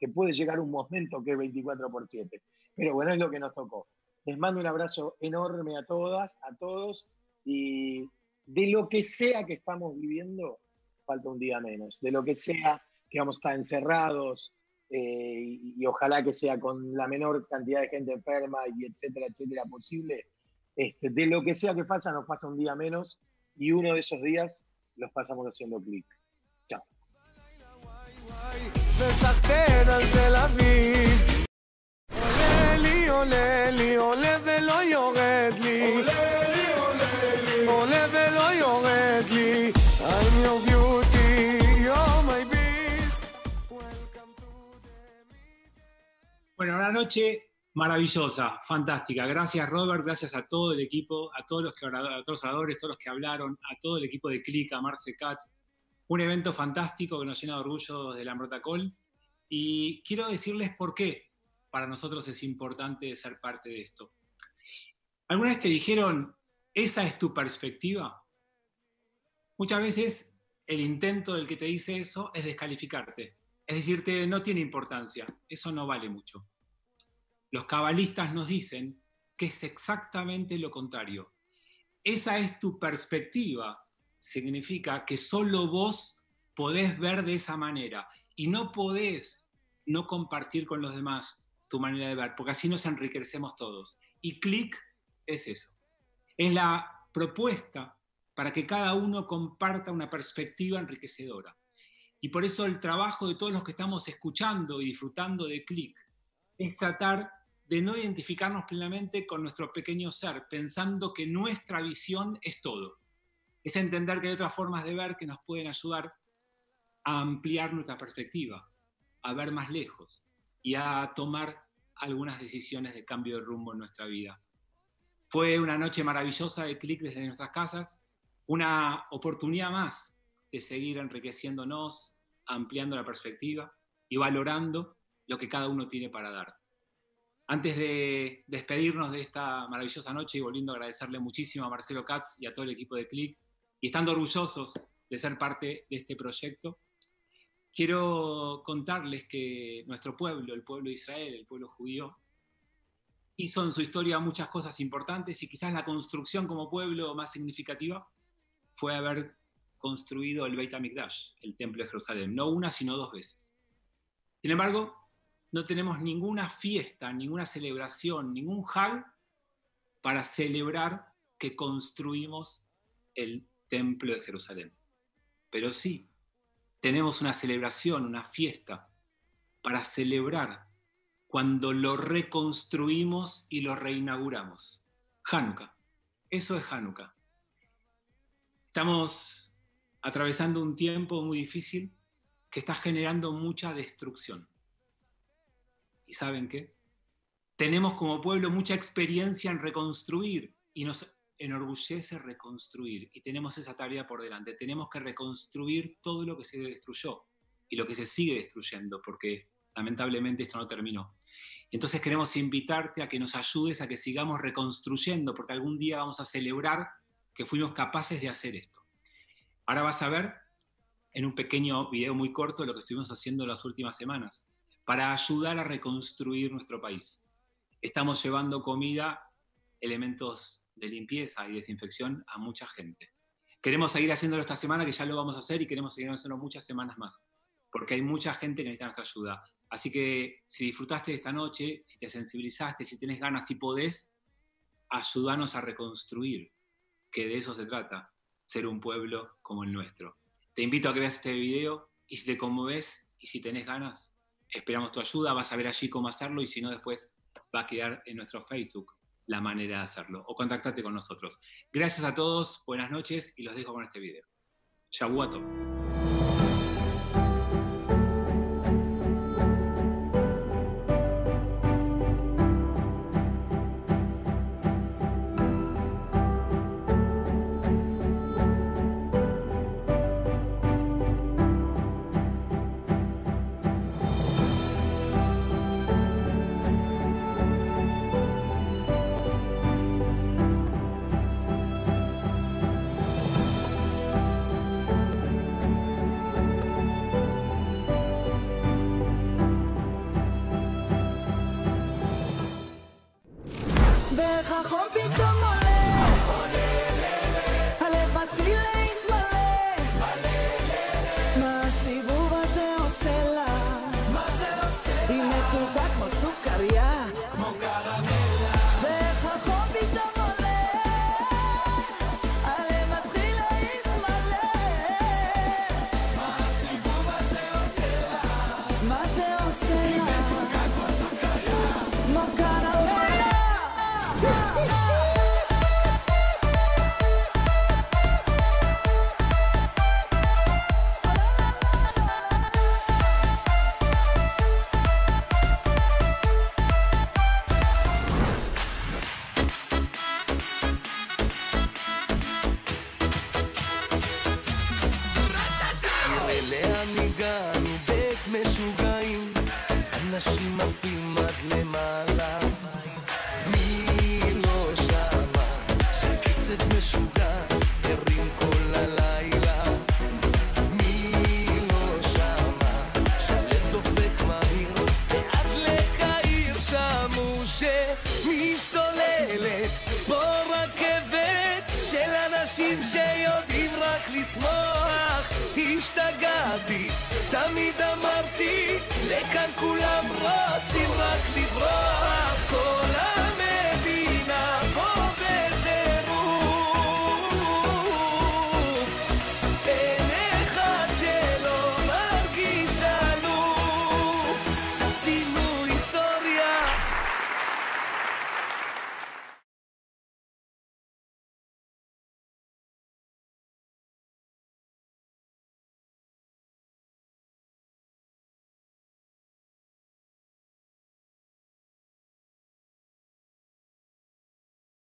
que puede llegar un momento que es 24/7. Pero bueno, es lo que nos tocó. Les mando un abrazo enorme a todas, a todos, y de lo que sea que estamos viviendo, falta un día menos. De lo que sea que vamos a estar encerrados, y ojalá que sea con la menor cantidad de gente enferma, y etcétera, etcétera posible, de lo que sea que pasa, nos pasa un día menos, y uno de esos días los pasamos haciendo Click. Chao. עולה לי, עולה ולא יורד לי. עולה ולא יורד לי. I'm your beauty, you're my beast. Bueno, una noche Maravillosa, fantástica. Gracias, Robert, gracias a todo el equipo, a todos los oradores, todos los que hablaron, a todo el equipo de Click, a Marce Katz. Un evento fantástico que nos llena de orgullo del Ambrotacol. Y quiero decirles por qué para nosotros es importante ser parte de esto. ¿Alguna vez te dijeron, esa es tu perspectiva? Muchas veces el intento del que te dice eso es descalificarte. Es decirte, no tiene importancia, eso no vale mucho. Los cabalistas nos dicen que es exactamente lo contrario. Esa es tu perspectiva. Significa que solo vos podés ver de esa manera y no podés no compartir con los demás tu manera de ver, porque así nos enriquecemos todos. Y Click es eso. Es la propuesta para que cada uno comparta una perspectiva enriquecedora. Y por eso el trabajo de todos los que estamos escuchando y disfrutando de Click es tratar de no identificarnos plenamente con nuestro pequeño ser, pensando que nuestra visión es todo. Es entender que hay otras formas de ver que nos pueden ayudar a ampliar nuestra perspectiva, a ver más lejos y a tomar algunas decisiones de cambio de rumbo en nuestra vida. Fue una noche maravillosa de Click desde nuestras casas, una oportunidad más de seguir enriqueciéndonos, ampliando la perspectiva y valorando lo que cada uno tiene para dar. Antes de despedirnos de esta maravillosa noche y volviendo a agradecerle muchísimo a Marcelo Katz y a todo el equipo de Click, y estando orgullosos de ser parte de este proyecto, quiero contarles que nuestro pueblo, el pueblo de Israel, el pueblo judío, hizo en su historia muchas cosas importantes y quizás la construcción como pueblo más significativa fue haber construido el Beit HaMikdash, el Templo de Jerusalén, no una sino 2 veces. Sin embargo, no tenemos ninguna fiesta, ninguna celebración, ningún Hag para celebrar que construimos el Templo de Jerusalén. Pero sí, tenemos una celebración, una fiesta para celebrar cuando lo reconstruimos y lo reinauguramos. Hanukkah. Eso es Hanukkah. Estamos atravesando un tiempo muy difícil que está generando mucha destrucción. ¿Y saben qué? Tenemos como pueblo mucha experiencia en reconstruir y nos enorgullece reconstruir. Y tenemos esa tarea por delante. Tenemos que reconstruir todo lo que se destruyó y lo que se sigue destruyendo, porque lamentablemente esto no terminó. Entonces queremos invitarte a que nos ayudes a que sigamos reconstruyendo, porque algún día vamos a celebrar que fuimos capaces de hacer esto. Ahora vas a ver en un pequeño video muy corto lo que estuvimos haciendo las últimas semanas para ayudar a reconstruir nuestro país. Estamos llevando comida, elementos de limpieza y desinfección a mucha gente. Queremos seguir haciéndolo esta semana, que ya lo vamos a hacer, y queremos seguir haciéndolo muchas semanas más, porque hay mucha gente que necesita nuestra ayuda. Así que si disfrutaste de esta noche, si te sensibilizaste, si tenés ganas, si podés, ayúdanos a reconstruir, que de eso se trata, ser un pueblo como el nuestro. Te invito a que veas este video y si te conmoves y si tenés ganas, esperamos tu ayuda, vas a ver allí cómo hacerlo y si no después va a quedar en nuestro Facebook la manera de hacerlo o contactate con nosotros. Gracias a todos, buenas noches y los dejo con este video. Shavua Tov. החום פתאום עולה, הלב מתחיל להתמלא, מה הסיבוב הזה עושה לה? היא מתוקה כמו סוכריה, כמו קרמלה, ואיך החום פתאום עולה, הלב מתחיל להתמלא, מה הסיבוב הזה עושה לה? מה זה עושה לה? היא מתוקה כמו סוכריה, כמו קרמלה. משוגעים, אנשים עפים עד למעלה. מי לא שמע שהקצב משוגע הרים כל הלילה? מי לא שמע שהלב דופק מהיר ועד לקהיר שמעו שמשתוללת פה רכבת של אנשים שיודעים רק לשמוח. השתגעתי, תמיד אמרתי, לכאן כולם רוצים רק לברוח. כל